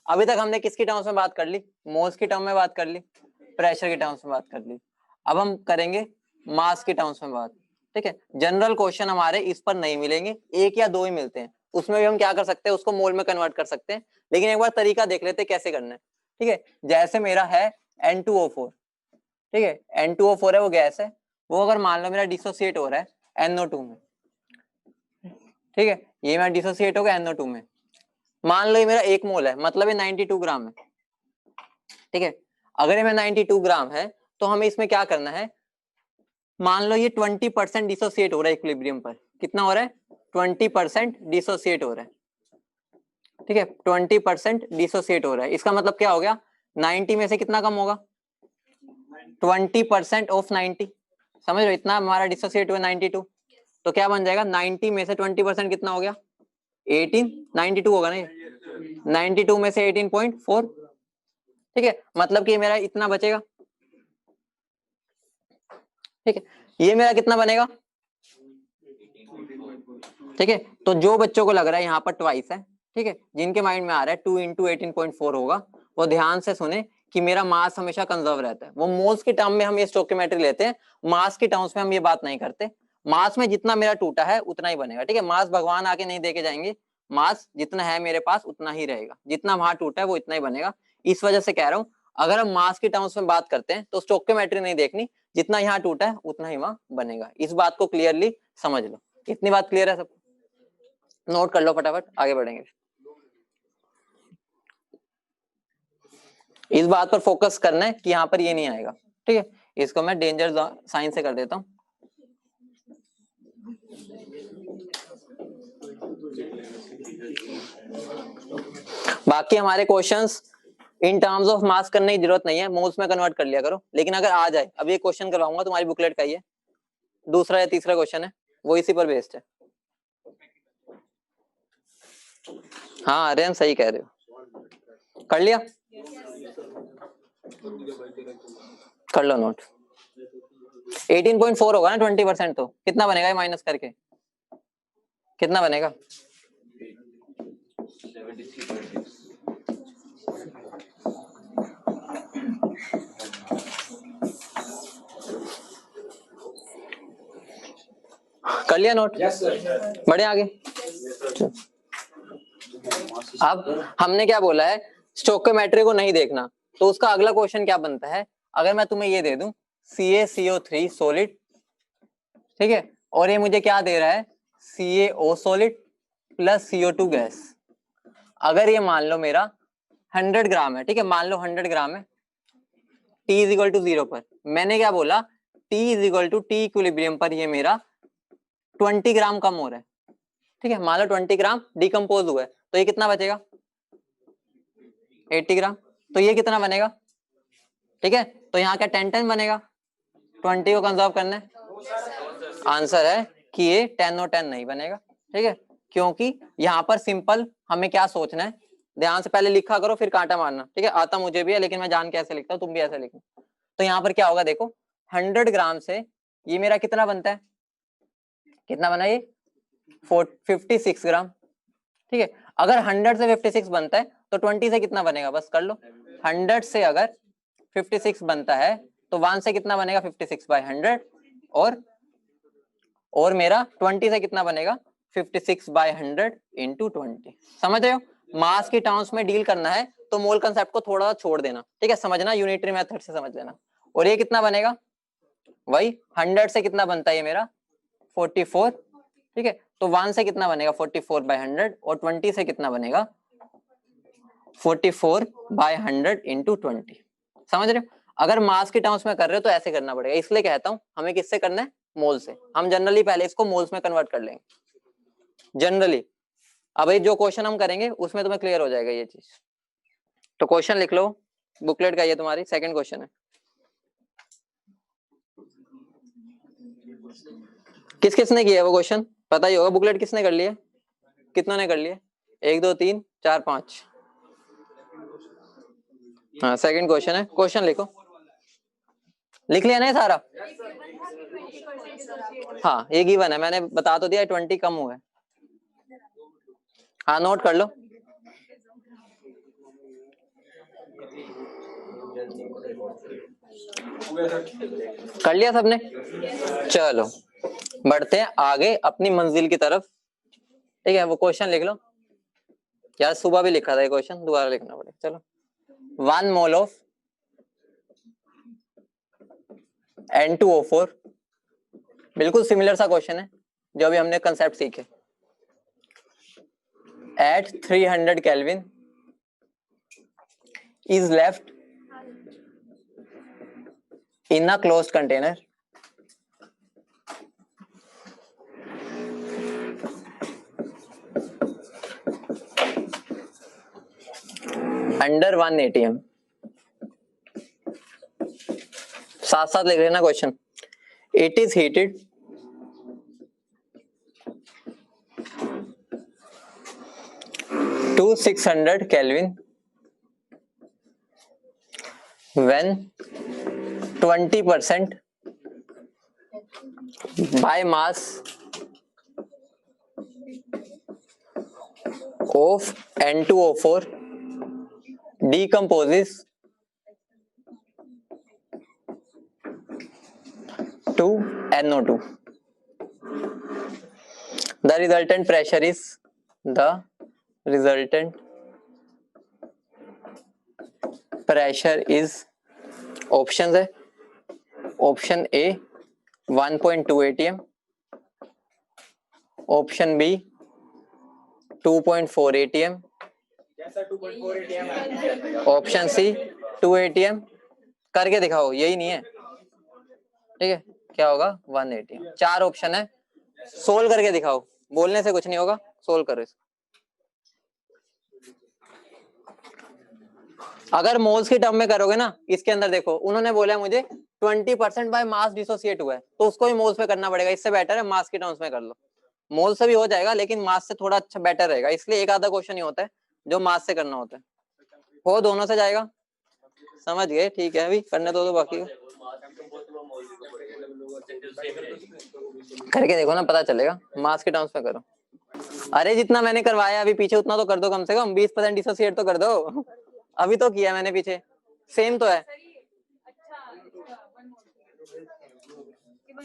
अभी तक हमने किसकी टर्म्स में बात कर ली? मोल्स की टर्म में बात कर ली, प्रेशर की टर्म्स में बात कर ली। अब हम करेंगे मास की टर्म्स में बात। ठीक है, जनरल क्वेश्चन हमारे इस पर नहीं मिलेंगे, एक या दो ही मिलते हैं, उसमें भी हम क्या कर सकते हैं, उसको मोल में कन्वर्ट कर सकते हैं। लेकिन एक बार तरीका देख लेते हैं कैसे करना है। ठीक है, जैसे मेरा है N2O4, ठीक है, N2O4 है वो गैस है, वो अगर मान लो मेरा डिसोसिएट हो रहा है NO2 में, ठीक है, ये मेरा डिसोसिएट होगा NO2 में, मान लो ये मेरा 1 मोल है, मतलब ये 92 ग्राम है। ठीक है, अगर ये मेरा 92 ग्राम है तो हमें इसमें क्या करना है, मान लो ये 20% डिसोसिएट हो रहा है इक्विलिब्रियम पर, कितना हो रहा है, 20% डिसोसिएट हो रहा है। ठीक है, 20% डिसोसिएट हो रहा है, इसका मतलब क्या हो गया, 90 में से कितना कम होगा, 20% ऑफ 90, समझ रहे हो, इतना हमारा डिसोसिएट हुआ 92, तो क्या बन जाएगा, 90 में से 20% कितना हो गया, 18, 92 होगा ना, 92 में से 18.4। ठीक है, मतलब कि मेरा इतना बचेगा। ठीक है, ये मेरा कितना बनेगा, ठीक है, तो जो बच्चों को लग रहा है यहाँ पर ट्वाइस है, ठीक है, जिनके माइंड में आ रहा है 2 इंटू 18.4 होगा, वो ध्यान से सुने कि मेरा मास हमेशा कंजर्व रहता है। वो मोल्स के टर्म में हम ये स्टोइकियोमेट्री लेते हैं, मास के टर्म्स में हम ये बात नहीं करते। मास में जितना मेरा टूटा है उतना ही बनेगा। ठीक है, मास भगवान आके नहीं देके जाएंगे, मास जितना है मेरे पास उतना ही रहेगा, जितना वहां टूटा है वो इतना ही बनेगा। इस वजह से कह रहा हूँ, अगर हम मास के टर्म्स में बात करते हैं तो स्टोइकियोमेट्री नहीं देखनी, जितना यहाँ टूटा है उतना ही वहां बनेगा। इस बात को क्लियरली समझ लो। इतनी बात क्लियर है सबको? नोट कर लो फटाफट, आगे बढ़ेंगे। इस बात पर फोकस करना है कि यहाँ पर ये नहीं आएगा। ठीक है, इसको मैं डेंजर साइन से कर देता हूँ। बाकी हमारे questions in terms of mass करने की जरूरत नहीं है, मोल्स में कन्वर्ट कर लिया करो। लेकिन अगर आ जाए, अब ये क्वेश्चन करवाऊंगा तुम्हारी बुकलेट का, ये दूसरा या तीसरा क्वेश्चन है, वो इसी पर बेस्ड है। हाँ अरे सही कह रहे हो, कर लिया, कर लो नोट। 18.4 होगा ना 20%, तो कितना बनेगा ये माइनस करके, कितना बनेगा, कर लिया नोट? yes, बढ़े आगे। अब हमने क्या बोला है, स्टोइकियोमेट्री को नहीं देखना, तो उसका अगला क्वेश्चन क्या बनता है, अगर मैं तुम्हें ये दे दूं CaCO3 सॉलिड, ठीक है, और ये मुझे क्या दे रहा है, CaO solid plus CO2 gas, अगर ये मान लो मेरा 100 ग्राम है, ठीक है, मान लो 100 ग्राम है, T इज इक्वल टू 0 पर, मैंने क्या बोला, T is equal to T equilibrium पर ये मेरा 20 ग्राम कम हो रहा है। ठीक है, मान लो 20 ग्राम डिकम्पोज हुआ है, तो ये कितना बचेगा, 80 ग्राम, तो ये कितना बनेगा, ठीक है, तो यहाँ क्या 10 बनेगा, 20 को कंजर्व करना है, आंसर है कि ये 10 और 10 नहीं बनेगा। ठीक है, क्योंकि यहाँ पर सिंपल हमें क्या सोचना है, ध्यान से पहले लिखा करो फिर कांटा मारना। ठीक है, आता मुझे भी है लेकिन मैं जान के ऐसे लिखता हूँ, तुम भी ऐसे लिखो। तो यहाँ पर क्या होगा देखो, 100 ग्राम से ये मेरा कितना बनता है, कितना बना ये 56 ग्राम। ठीक है, अगर 100 से 56 बनता है तो 20 से कितना बनेगा, बस कर लो, 100 से अगर 56 बनता है तो 1 से कितना बनेगा, 56/100, और मेरा 20 से कितना बनेगा, 56/100 इंटू 20। समझ रहे हो, मास की टर्म्स में डील करना है तो मोल कंसेप्ट को थोड़ा छोड़ देना। ठीक है, समझना, यूनिटरी मेथड से समझ लेना। और ये कितना बनेगा, वही 100 से कितना बनता है ये मेरा 44। ठीक है, तो 1 से कितना बनेगा 44/100, और 20 से कितना बनेगा 44/100 इंटू 20। समझ रहे हो, अगर मास के टर्म्स में कर रहे हो तो ऐसे करना पड़ेगा, इसलिए कहता हूं हमें किससे करना है, मोल से। हम जनरली पहले इसको मोल्स में कन्वर्ट कर लेंगे जनरली। अब ये जो क्वेश्चन हम करेंगे उसमें तुम्हें क्लियर हो जाएगा ये चीज। तो क्वेश्चन लिख लो, बुकलेट का ये तुम्हारी सेकंड क्वेश्चन है। किस किसने किया है वो क्वेश्चन, पता ही होगा, बुकलेट किसने कर लिया, कितनों ने कर लिया, 1 2 3 4 5। हाँ सेकंड क्वेश्चन है, क्वेश्चन लिखो, लिख लिया ना सारा? हाँ ये गिवन है, मैंने बता तो दिया 20 कम हुआ है। हाँ नोट कर लो, कर लिया सबने? चलो बढ़ते हैं आगे अपनी मंजिल की तरफ। ठीक है, वो क्वेश्चन लिख लो यार, सुबह भी लिखा था ये क्वेश्चन, दोबारा लिखना पड़ेगा। चलो, 1 मोल ऑफ N2O4, बिल्कुल सिमिलर सा क्वेश्चन है जो अभी हमने कंसेप्ट सीखे। At 300 kelvin is left in a closed container under 1 atm। साथ साथ लिख लेना question. It is heated to 600 Kelvin when 20% by mass of N2O4 decomposes to NO2. The resultant pressure is option है, option A 1.2 atm, option B 2.4 atm, option C 2 atm। करके दिखाओ, यही नहीं है। ठीक है, क्या होगा 1 atm। 4 ऑप्शन है, सोल्व करके दिखाओ, बोलने से कुछ नहीं होगा, सोल्व करो इसको। अगर मोल्स की टर्म में करोगे ना, इसके अंदर देखो उन्होंने बोला मुझे 20% बाय मास डिसोसिएट हुआ है, तो उसको भी मोल्स में करना पड़ेगा। इससे बेटर है मास की टर्म्स में कर लो, मोल से भी हो जाएगा लेकिन मास से थोड़ा अच्छा बेटर रहेगा। इसलिए एक आधा क्वेश्चन ही होता है जो मास से करना होता है, वो दोनों से जाएगा। समझ गए? ठीक है, अभी करने दो बाकी करके देखो ना, पता चलेगा। मास के टर्म्स में करो। अरे जितना मैंने करवाया अभी पीछे उतना तो कर दो, कम से कम 20% डिसोसिएट तो कर दो। अभी तो किया मैंने पीछे, सेम तो है।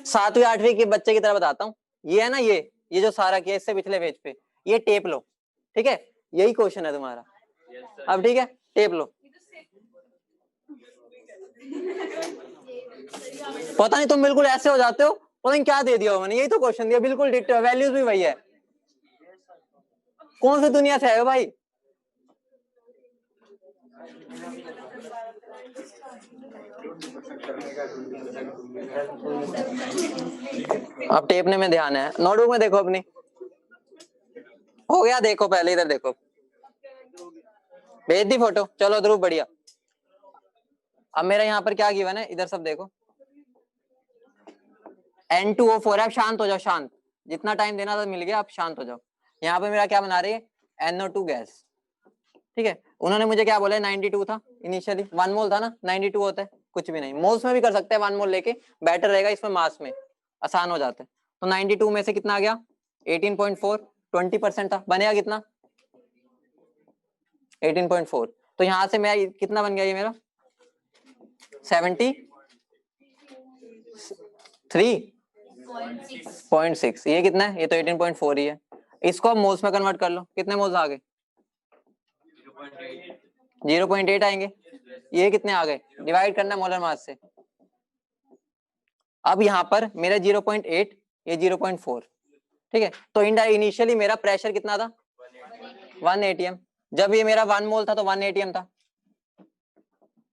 7वीं 8वीं के बच्चे की तरह बताता हूँ। ये है ना, ये जो सारा किया इससे पिछले पेज पे, ये टेप लो। ठीक है, यही क्वेश्चन है तुम्हारा। अब ठीक है, टेप लो। पता नहीं तुम बिल्कुल ऐसे हो जाते हो, पता नहीं क्या दे दिया मैंने, यही तो क्वेश्चन दिया, बिल्कुल डिट्टो, वैल्यूज भी वही है। कौन सी दुनिया से आए हो भाई? अब टेपने में ध्यान है, नोटबुक में देखो अपनी। हो गया, देखो पहले इधर देखो, भेज दी फोटो। चलो ध्रुव, बढ़िया। अब मेरा यहाँ पर क्या गिवन है, इधर सब देखो। N2O4 है। अब शांत हो जाओ, शांत। जितना टाइम देना था मिल गया, अब शांत हो जाओ। यहाँ पे मेरा क्या बना रही है, NO2 गैस। ठीक है, उन्होंने मुझे क्या बोला, 92 था इनिशियली, 1 मोल था ना, 92 होता है। कुछ भी नहीं, मोल्स में भी कर सकते हैं, 1 मोल लेके बेटर रहेगा, इसमें मास में आसान हो जाता है। तो 92 में से कितना आ गया, 18.4, 20% था, बनेगा कितना 18.4। तो यहाँ से मैं कितना बन गया, ये मेरा 73.6। ये कितना है, ये तो 18.4 ही है। इसको अब मोल्स में कन्वर्ट कर लो, कितने मोल्स आ गए, 0.8 आएंगे। ये कितने आ गए, डिवाइड करना मोलर मास से। अब यहाँ पर मेरा 0.8, ये 0.4। ठीक है, तो इनिशियली मेरा प्रेशर कितना था, 1 atm। जब ये मेरा 1 मोल था तो 1 atm था।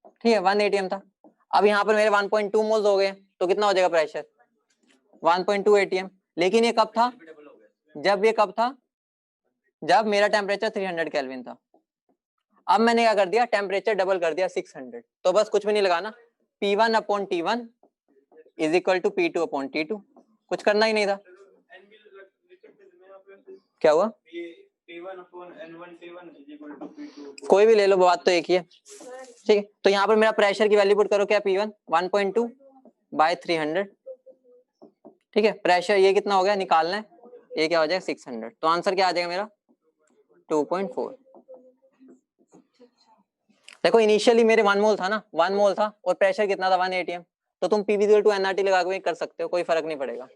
ठीक है, 1 atm था। अब यहाँ पर मेरे 1.2 मोल्स हो गए, तो कितना हो जाएगा प्रेशर, 1.2 atm। लेकिन ये कब था, जब ये कब था, जब मेरा टेम्परेचर 300 केल्विन था। अब मैंने क्या कर दिया, टेम्परेचर डबल कर दिया 600। तो बस कुछ भी नहीं लगाना, P1/T1 is equal to P2/T2। कुछ करना ही नहीं था। क्या हुआ, कोई भी ले लो, बात तो एक ही है। ठीक है, तो यहाँ पर मेरा प्रेशर की वैल्यू पुट करो, क्या P1 1.2/300। ठीक है, प्रेशर ये कितना हो गया, निकालना है, ये क्या हो जाएगा 600। तो आंसर क्या आ जाएगा मेरा 2.4। देखो इनिशियली मेरे 1 मोल था ना, 1 मोल था और प्रेशर कितना था 1 atm, तो तुम Pv/nRT लगा के कर सकते हो, कोई फर्क नहीं पड़ेगा।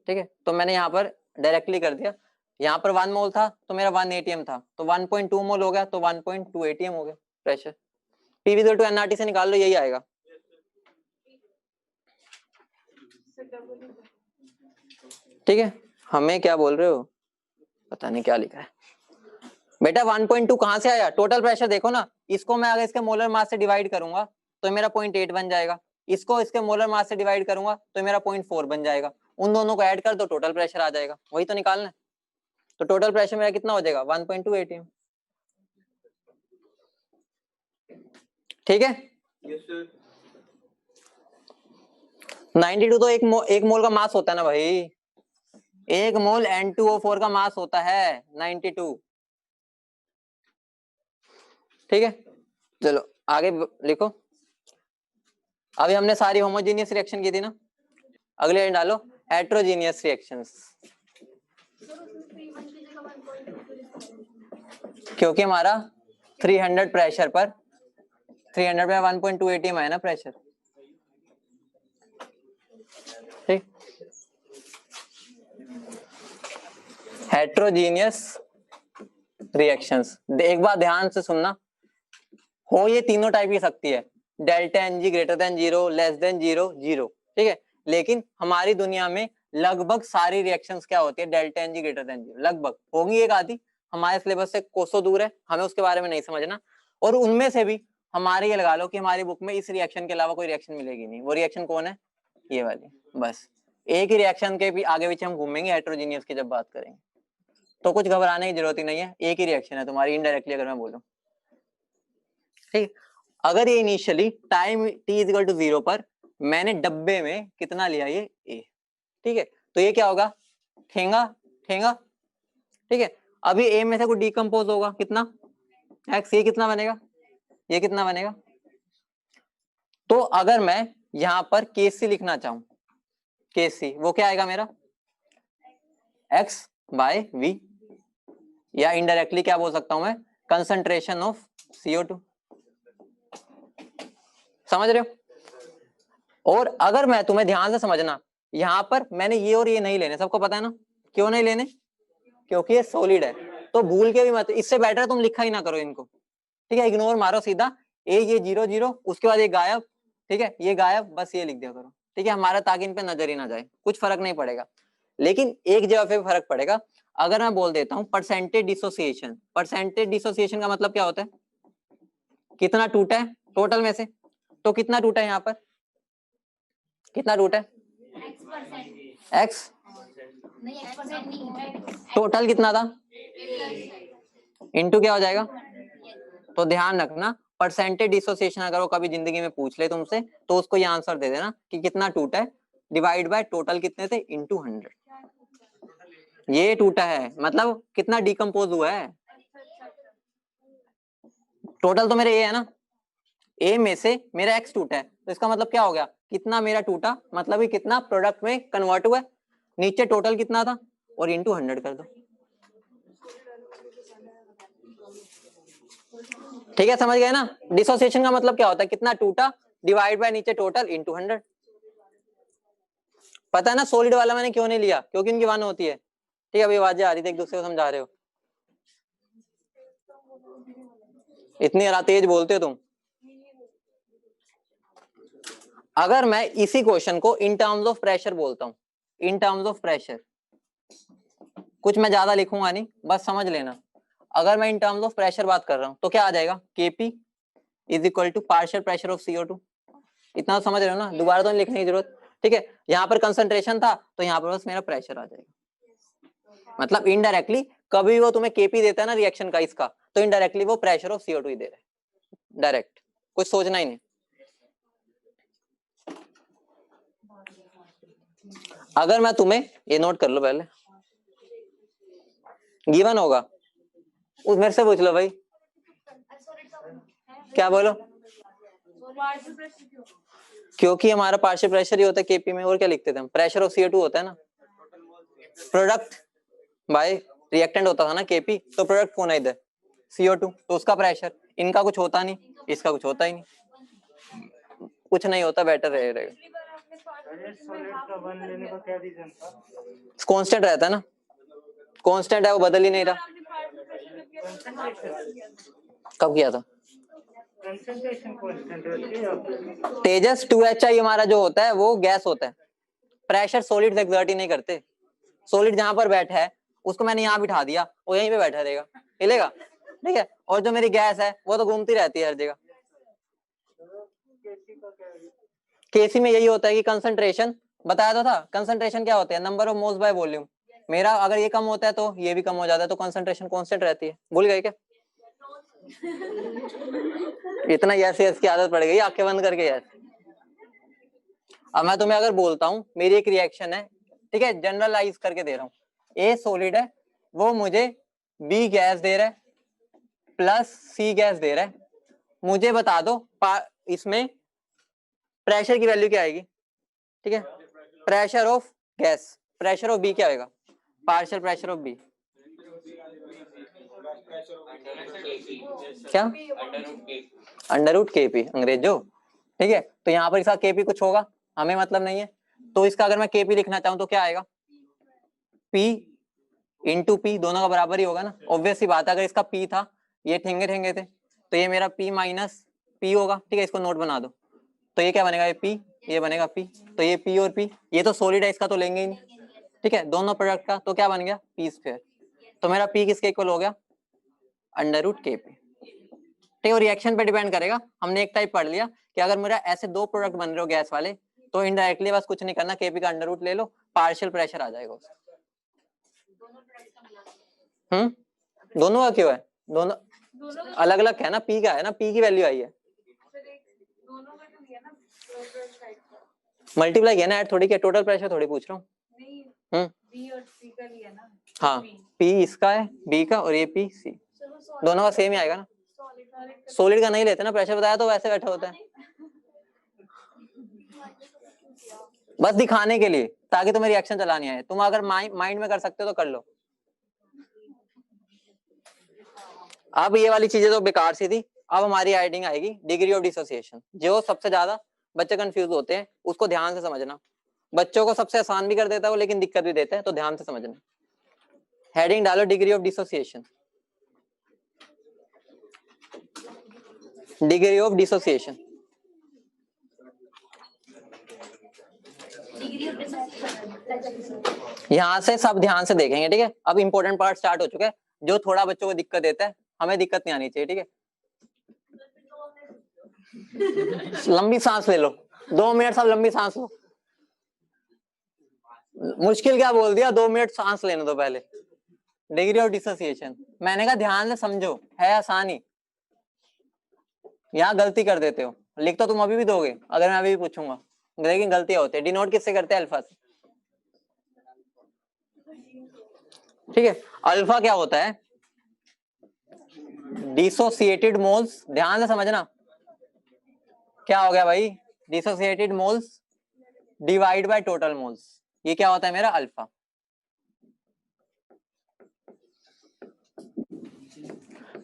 ठीक है, तो मैंने यहाँ पर डायरेक्टली कर दिया। यहाँ पर 1 मोल था तो मेरा 1 atm था, तो 1.2 मोल हो गया तो 1.2 atm हो गया प्रेशर। Pv/nRT से निकाल लो, यही आएगा। ठीक है, हमें क्या बोल रहे हो, पता नहीं क्या लिखा है बेटा। 1.2 कहां से आया, टोटल प्रेशर देखो ना, इसको मैं अगर इसके मोलर मास से डिवाइड करूंगा तो मेरा 0.8 बन जाएगा, इसको इसके मोलर मास से डिवाइड करूंगा तो मेरा 0.4 बन जाएगा, उन दोनों को ऐड कर दो टोटल प्रेशर आ जाएगा, वही तो निकालना है। तो टोटल प्रेशर मेरा कितना हो जाएगा 1.2 atm। ठीक है, 92 तो एक मोल का मास होता है ना भाई, एक मोल N2O4 का मास होता है 92। ठीक है, चलो आगे लिखो। अभी हमने सारी होमोजेनियस रिएक्शन की थी ना, अगले डालो हेट्रोजीनियस रिएक्शंस, क्योंकि हमारा 300 प्रेशर पर 300 पे 1.2 atm है ना प्रेशर। ठीक, हेट्रोजीनियस रिएक्शंस, एक बार ध्यान से सुनना, हो ये तीनों टाइप की सकती है, delta N G greater than 0, less than 0, 0। ठीक है, लेकिन हमारी दुनिया में लगभग सारी रिएक्शंस क्या होती है delta N G greater than 0, लगभग होगी एक आधी, हमारे सिलेबस से कोसों दूर है, हमें उसके बारे में नहीं समझना। और उनमें से भी हमारे ये लगा लो कि हमारी बुक में इस रिएक्शन के अलावा कोई रिएक्शन मिलेगी नहीं, वो रिएक्शन कौन है, ये वाली, बस एक ही रिएक्शन के भी आगे पीछे हम घूमेंगे हेट्रोजीनियस की जब बात करेंगे, तो कुछ घबराने की जरूरत ही नहीं है, एक ही रिएक्शन है तुम्हारी इनडायरेक्टली अगर मैं बोलूं। ठीक, अगर ये initially time t equal to 0 पर मैंने डब्बे में कितना लिया ये a, ठीक है, तो ये क्या होगा, ठेंगा ठेंगा। ठीक है, अभी a में से कुछ डिकम्पोज होगा, कितना x, ये कितना बनेगा, ये कितना बनेगा। तो अगर मैं यहां पर kc लिखना चाहूं, kc वो क्या आएगा मेरा x बाय v, या इनडायरेक्टली क्या बोल सकता हूं मैं, कंसंट्रेशन ऑफ CO2, समझ रहे हो। और अगर मैं तुम्हें ध्यान से समझना, यहां पर मैंने ये और ये नहीं लेने, सबको पता है ना क्यों नहीं लेने, क्योंकि ये सॉलिड है, तो भूल के भी मत, इससे बेटर तुम लिखा ही ना करो इनको। ठीक है, इग्नोर मारो सीधा, ये 0 0 उसके बाद ये गायब, ठीक है ये गायब, बस ये लिख दिया करो। ठीक है, हमारा ताकि इन पे नजर ही ना जाए, कुछ फर्क नहीं पड़ेगा, लेकिन एक जगह पे फर्क पड़ेगा। अगर मैं बोल देता हूँ परसेंटेज डिसोसिएशन, परसेंटेज डिसोसिएशन का मतलब क्या होता है, कितना टूटा है टोटल में से, तो कितना टूटा है यहाँ पर, कितना टूटा है x, टोटल कितना था, इनटू क्या हो जाएगा। तो ध्यान रखना, परसेंटेज डिसोसिएशन अगर वो कभी जिंदगी में पूछ ले तुमसे, तो उसको ये आंसर दे देना कि कितना टूटा है, डिवाइड बाय टोटल कितने थे इनटू 100, ये टूटा है मतलब कितना डिकम्पोज हुआ है। टोटल तो मेरे ए है ना, ए में से मेरा एक्स टूटा है, तो इसका मतलब क्या हो गया, कितना मेरा टूटा मतलब कितना प्रोडक्ट में कन्वर्ट हुआ, नीचे टोटल कितना था और इनटू 100 कर दो। ठीक है, समझ गए ना, डिसोसिएशन का मतलब क्या होता है, कितना टूटा डिवाइड बाय नीचे टोटल इनटू 100। पता है ना सॉलिड वाला मैंने क्यों नहीं लिया, क्योंकि इनकी 1 होती है। ठीक है, अभी आवाजें आ रही थी, एक दूसरे को समझा रहे हो, इतनी तेज बोलते हो तुम। अगर मैं इसी क्वेश्चन को इन टर्म्स ऑफ प्रेशर बोलता हूं, इन टर्म्स ऑफ प्रेशर, कुछ मैं ज्यादा लिखूंगा नहीं, बस समझ लेना। अगर मैं इन टर्म्स ऑफ प्रेशर बात कर रहा हूं तो क्या आ जाएगा, Kp is equal to partial pressure of CO2, इतना तो समझ रहे हो ना, दोबारा तो लिखने की जरूरत। ठीक है, यहाँ पर कंसंट्रेशन था तो यहाँ पर बस मेरा प्रेशर आ जाएगा, मतलब इनडायरेक्टली कभी वो तुम्हें Kp देता है ना रिएक्शन का इसका, तो इनडायरेक्टली वो प्रेशर ऑफ CO2 ही दे रहा है, डायरेक्ट, कुछ सोचना ही नहीं। अगर मैं तुम्हें ये नोट कर लो पहले, गिवन होगा उस मेरे से पूछ लो भाई, क्या बोलो, क्योंकि हमारा पार्शियल प्रेशर ही होता है Kp में, और क्या लिखते थे हम, प्रेशर ऑफ CO2 होता है ना, प्रोडक्ट बाय रिएक्टेंट होता था ना Kp, तो प्रोडक्ट कौन है इधर CO2, तो उसका प्रेशर इनका कुछ होता नहीं, इसका कुछ होता ही नहीं, कुछ नहीं होता, बेटर रहेगा। कांस्टेंट रहता है ना, कांस्टेंट है, वो बदल ही नहीं रहा। कब किया था? तेजस 2HI हमारा जो होता है वो गैस होता है, प्रेशर सॉलिड से एक्सर्ट ही नहीं करते। सॉलिड जहां पर बैठा है उसको मैंने यहाँ बिठा दिया, वो यहीं पे बैठा रहेगा, हिलेगा, ठीक है। और जो मेरी गैस है वो तो घूमती रहती है हर जगह। केसी में यही होता है कि कंसंट्रेशन, बताया तो था, कंसंट्रेशन क्या होता है, number of moles by volume. मेरा अगर ये कम होता है तो ये भी कम हो जाता है, तो कंसंट्रेशन कांस्टेंट रहती है। भूल गए क्या? इतना यस यस की आदत पड़ गई आंखें बंद करके यस। अब मैं तुम्हें अगर बोलता हूँ मेरी एक रिएक्शन है, ठीक है, जनरलाइज करके दे रहा हूँ, ए सॉलिड है, वो मुझे बी गैस दे रहा है प्लस सी गैस दे रहा है, मुझे बता दो इसमें प्रेशर की वैल्यू क्या आएगी, ठीक है, pressure of gas, pressure of B क्या आएगा, पार्शियल प्रेशर ऑफ बी क्या, अंडर रूट केपी अंग्रेजो, ठीक है। तो यहाँ पर इसका केपी कुछ होगा, हमें मतलब नहीं है, तो इसका अगर मैं केपी लिखना चाहूँ तो क्या आएगा, पी इंटू पी, दोनों का बराबर ही होगा ना, ऑब्वियस सी बात है। अगर इसका पी था, ये ठेंगे ठेंगे थे, तो ये मेरा पी माइनस पी होगा, ठीक है, इसको नोट बना दो। तो ये क्या बनेगा, ये पी, ये बनेगा पी, तो ये पी और पी, ये तो सॉलिड है, इसका तो लेंगे ही नहीं, ठीक है, दोनों प्रोडक्ट का, तो क्या बन गया, पी स्क्वायर। तो मेरा पी किसके इक्वल हो गया, अंडर रूट के पी, ठीक है। रिएक्शन पे डिपेंड करेगा, हमने एक टाइप पढ़ लिया कि अगर मेरा ऐसे दो प्रोडक्ट बन रहे हो गैस वाले, तो इनडायरेक्टली बस कुछ नहीं करना, केपी का अंडर रूट ले लो, पार्शियल प्रेशर आ जाएगा उसका। दोनों का क्यों है, दोनों अलग अलग है ना, पी का है ना, पी की वैल्यू आई है, मल्टीप्लाई किया ना, ऐड थोड़ी किया, टोटल प्रेशर थोड़ी पूछ रहा हूँ। हाँ, पी इसका है, बी का, और ये पी सी, दोनों का सेम ही आएगा ना। सॉलिड का नहीं लेते ना प्रेशर, बताया तो वैसे बैठा होता है, बस दिखाने के लिए, ताकि तुम्हें रिएक्शन चलानी आए। तुम अगर माइंड में कर सकते हो तो कर लो। अब ये वाली चीजें तो बेकार सी थी, अब हमारी हेडिंग आएगी डिग्री ऑफ डिसोसिएशन। जो सबसे ज्यादा बच्चे कंफ्यूज होते हैं उसको ध्यान से समझना, बच्चों को सबसे आसान भी कर देता है वो, लेकिन दिक्कत भी देता है, तो ध्यान से समझना। हेडिंग डालो degree of dissociation, degree of dissociation. यहाँ से सब ध्यान से देखेंगे, ठीक है। अब इंपॉर्टेंट पार्ट स्टार्ट हो चुका है, जो थोड़ा बच्चों को दिक्कत देता है, हमें दिक्कत नहीं आनी चाहिए, ठीक है। लंबी सांस ले लो, 2 मिनट सब लंबी सांस लो। मुश्किल क्या बोल दिया, 2 मिनट सांस लेने दो पहले। डिग्री ऑफ डिसोसिएशन, मैंने कहा ध्यान से समझो, है आसानी, यहाँ गलती कर देते हो। लिख तो तुम अभी भी दोगे अगर मैं अभी भी पूछूंगा, लेकिन गलतियां होती है। डिनोट किससे करते हैं, अल्फा से, ठीक है। अल्फा क्या होता है, डिसोसिएटेड मोल्स, ध्यान से समझना, क्या हो गया भाई, dissociated moles divide by total moles, ये क्या होता है मेरा अल्फा।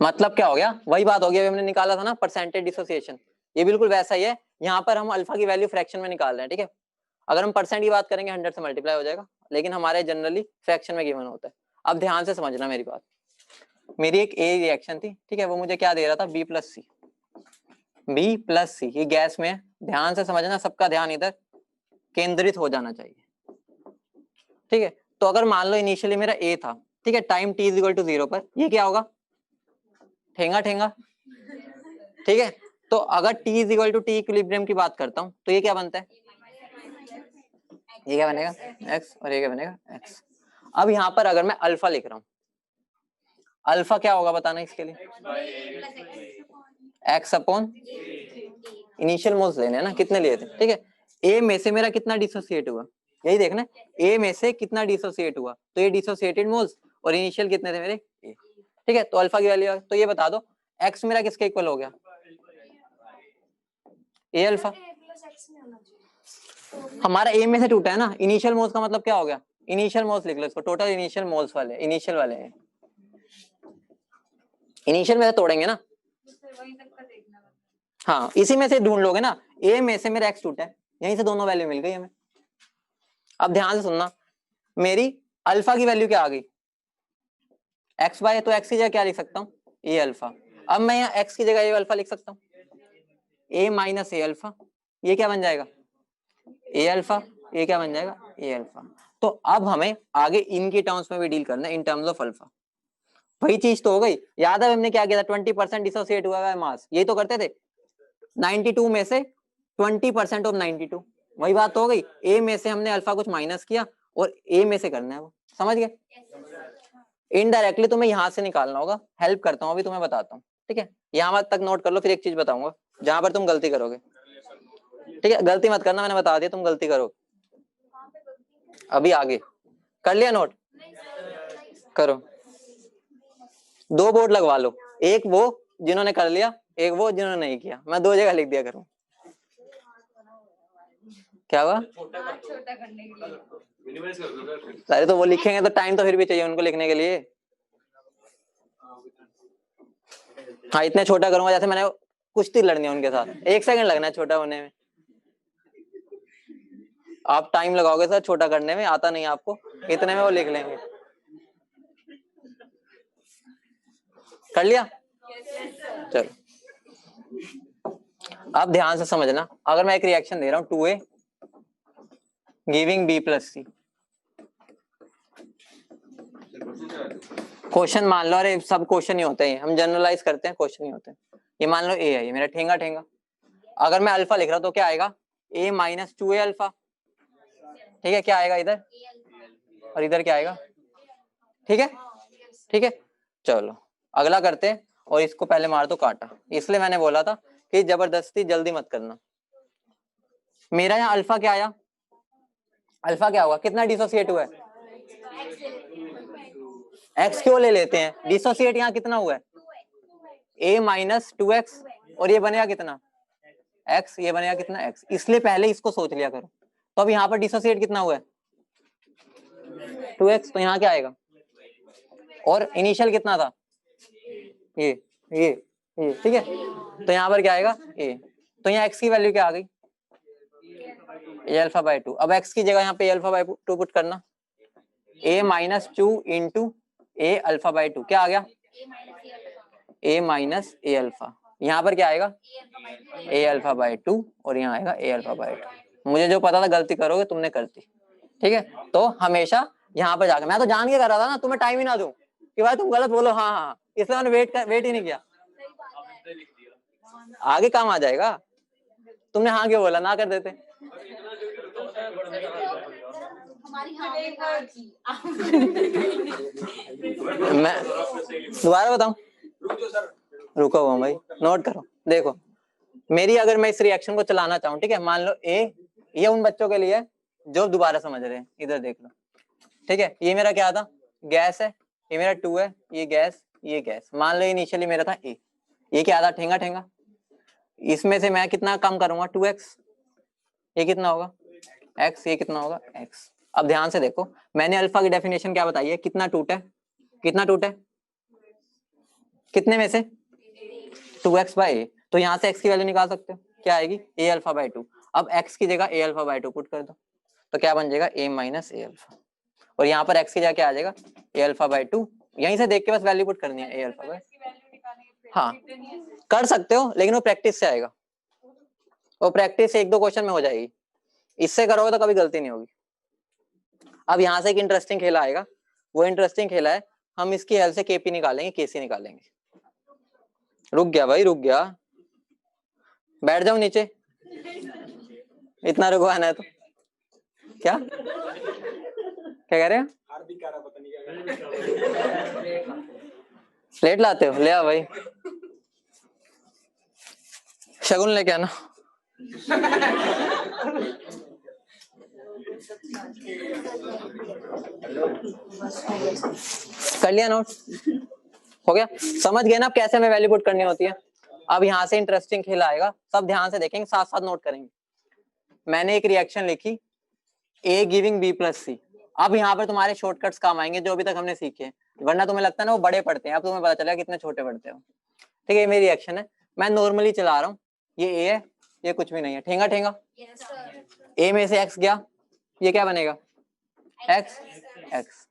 मतलब क्या हो गया, वही बात हो गई अभी हमने निकाला था ना परसेंटेज डिसोसिएशन, ये बिल्कुल वैसा ही है। यहाँ पर हम अल्फा की वैल्यू फ्रैक्शन में निकाल रहे हैं, ठीक है। अगर हम परसेंट की बात करेंगे 100 से मल्टीप्लाई हो जाएगा, लेकिन हमारे जनरली फ्रैक्शन में गिवन होता है। अब ध्यान से समझना मेरी बात, मेरी एक ए रिएक्शन थी, ठीक है, वो मुझे क्या दे रहा था, बी प्लस सी, बी प्लस सी, ये गैस में है, ध्यान से समझना, सबका ध्यान इधर केंद्रित हो जाना चाहिए, ठीक है। तो अगर मान लो इनिशियली मेरा ए था, ठीक है, time t is equal to 0 पर ये क्या होगा, ठेंगा ठेंगा, ठीक है। तो अगर t is equal to T equilibrium की बात करता हूँ तो ये क्या बनता है, ये क्या बनेगा x, और ये क्या बनेगा x। अब यहाँ पर अगर मैं अल्फा लिख रहा हूँ, अल्फा क्या होगा बताना इसके लिए, x अपॉन इनिशियल मोल्स लेने हैं ना, कितने लिए थे, ठीक है। ए में से मेरा कितना डिसोसिएट हुआ, यही देखना, ए में से कितना डिसोसिएट हुआ, तो ये डिसोसिएटेड मोल्स, और इनिशियल कितने थे मेरे ए, ठीक है। तो अल्फा की वैल्यू, तो ये बता दो x मेरा किसके इक्वल हो गया, ए अल्फा, हमारा ए में से टूटा है ना, इनिशियल मोल्स का मतलब क्या हो गया, इनिशियल मोल्स लिख लो इसको, टोटल इनिशियल मोल्स वाले, इनिशियल वाले हैं, इनिशियल में से तोड़ेंगे ना, हाँ इसी में से ढूंढ लोगे ना, ए में से मेरा एक्स टूटा है, यहीं से दोनों वैल्यू मिल गई हमें। अब ध्यान से सुनना, मेरी अल्फा की वैल्यू क्या आ गई, एक्स बाय, तो एक्स की जगह क्या लिख सकता हूँ, ए अल्फा। अब मैं यहाँ एक्स की जगह ए अल्फा लिख सकता हूँ, ए माइनस ए अल्फा, ये क्या बन जाएगा, ए अल्फा, ये क्या बन जाएगा, ए अल्फा। तो अब हमें आगे इनके टर्म्स में भी डील करना है, इन टर्म्स ऑफ अल्फा। वही चीज तो हो गई, याद है हमने क्या किया था, 20% डिसोसिएट हुआ है मास, यही तो करते थे, 92 में से 20% ऑफ 92, वही बात तो हो गई। ए में से हमने अल्फा कुछ माइनस किया और ए में से करना है वो, समझ गए। इनडायरेक्टली तुम्हें यहाँ से निकालना होगा, हेल्प करता हूँ अभी तुम्हें बताता हूँ, ठीक है। यहाँ तक नोट कर लो, फिर एक चीज बताऊंगा जहां पर तुम गलती करोगे, ठीक है। गलती मत करना, मैंने बता दिया तुम गलती करोगे। अभी आगे कर लिया नोट, करो। दो बोर्ड लगवा लो, एक वो जिन्होंने कर लिया, एक वो जिन्होंने नहीं किया, मैं दो जगह लिख दिया करूँ। क्या हुआ, छोटा करने के लिए। अरे तो वो लिखेंगे तो टाइम तो फिर भी चाहिए उनको लिखने के लिए। हाँ इतने छोटा करूंगा, जैसे मैंने कुश्ती लड़नी है उनके साथ, 1 सेकंड लगना है छोटा होने में, आप टाइम लगाओगे सर छोटा करने में, आता नहीं आपको, इतने में वो लिख लेंगे। कर लिया, चलो। अब ध्यान से समझना, अगर मैं एक रिएक्शन दे रहा हूं 2A giving B plus C, question मान लो, अरे सब क्वेश्चन ही होते हैं, हम जनरलाइज करते हैं, क्वेश्चन ही होते हैं। ये मान लो A है, ये मेरा ठेंगा ठेंगा, अगर मैं अल्फा लिख रहा हूं तो क्या आएगा, A माइनस 2A अल्फा, ठीक है। क्या आएगा इधर, और इधर क्या आएगा, ठीक है, ठीक है। चलो अगला करते हैं, और इसको पहले मार दो काटा, इसलिए मैंने बोला था कि जबरदस्ती जल्दी मत करना। मेरा यहाँ अल्फा क्या आया, अल्फा क्या होगा, कितना डिसोसिएट हुआ है, एक्स क्यों ले लेते हैं, डिसोसिएट यहाँ कितना हुआ है, a माइनस 2x, और ये बनेगा कितना x, ये बनेगा कितना x, इसलिए पहले इसको सोच लिया करो। तो अब यहाँ पर डिसोसिएट कितना हुआ है 2x, तो यहाँ क्या आएगा, और इनिशियल कितना था ये ये ये, ठीक है। तो यहाँ पर क्या आएगा a, तो यहाँ x की वैल्यू क्या आ गई, a अल्फा बाय 2। अब x की जगह यहाँ पे a अल्फा बाय 2 पुट करना, a minus 2 into a alpha by 2, क्या आ गया a माइनस a अल्फा, यहाँ पर क्या आएगा a अल्फा बाय 2, और यहाँ आएगा a अल्फा बाय 2। मुझे जो पता था गलती करोगे तुमने कर दी, ठीक है। तो हमेशा यहाँ पर जाकर, मैं तो जान के कर रहा था ना, तुम्हें टाइम ही ना दूं कि भाई तुम गलत बोलो, हाँ हाँ, इसलिए मैंने वेट ही नहीं किया, आगे काम आ जाएगा। तुमने हाँ क्यों बोला, ना कर देते। मैं दोबारा बताऊं, रुको हुआ भाई, नोट करो। देखो मेरी, अगर मैं इस रिएक्शन को चलाना चाहूँ, ठीक है, मान लो ए, ये उन बच्चों के लिए जो दोबारा समझ रहे हैं, इधर देख लो, ठीक है। ये मेरा क्या था, गैस है, ये मेरा 2 है, ये गैस, ये गैस। मान लो इनिशियली मेरा था ए, ये क्या था, ठेंगा ठेंगा, इसमें से मैं कितना कम करूंगा 2x, ये कितना होगा x, ये कितना होगा x। अब ध्यान से देखो, मैंने अल्फा की डेफिनेशन क्या बताई है, कितना टूटा है, कितना टूटा है, कितने में से 2x बाय a, तो यहाँ से x की वैल्यू निकाल सकते हो, क्या आएगी a अल्फा बाय 2। अब x की जगह a अल्फा बाय 2 पुट कर दो, तो क्या बन जाएगा a माइनस a अल्फा, और यहाँ पर x की जगह क्या आ जाएगा a अल्फा बाय 2, यहीं से देख के बस वैल्यू पुट करनी है a अल्फा बाय, हाँ कर सकते हो, लेकिन वो प्रैक्टिस से आएगा, वो प्रैक्टिस से 1-2 क्वेश्चन में हो जाएगी, इससे करोगे तो कभी गलती नहीं होगी। अब यहाँ से एक इंटरेस्टिंग खेला आएगा, वो इंटरेस्टिंग खेला है, हम इसकी हेल्प से केपी निकालेंगे, केसी निकालेंगे। रुक गया भाई, रुक गया, बैठ जाओ नीचे, इतना रुकवाना है तो। क्या कह रहे हो, स्लेट लाते हो, ले आओ भाई, शगुन लेके आना। कर लिया नोट, हो गया, समझ गए ना अब कैसे हमें वैल्यू पुट करनी होती है। अब यहाँ से इंटरेस्टिंग खेल आएगा, सब ध्यान से देखेंगे, साथ साथ नोट करेंगे। मैंने एक रिएक्शन लिखी A giving B plus C, अब यहाँ पर तुम्हारे शॉर्टकट्स काम आएंगे जो अभी तक हमने सीखे हैं, वरना तुम्हें लगता है ना वो बड़े पढ़ते हैं, अब तुम्हें पता चला कितने छोटे पढ़ते हो, ठीक है। ये मेरी रिएक्शन है, मैं नॉर्मली चला रहा हूँ, ये ए है, ये कुछ भी नहीं है, ठेंगा ठेंगा, ए में से एक्स गया, ये क्या बनेगा एक्स एक्स।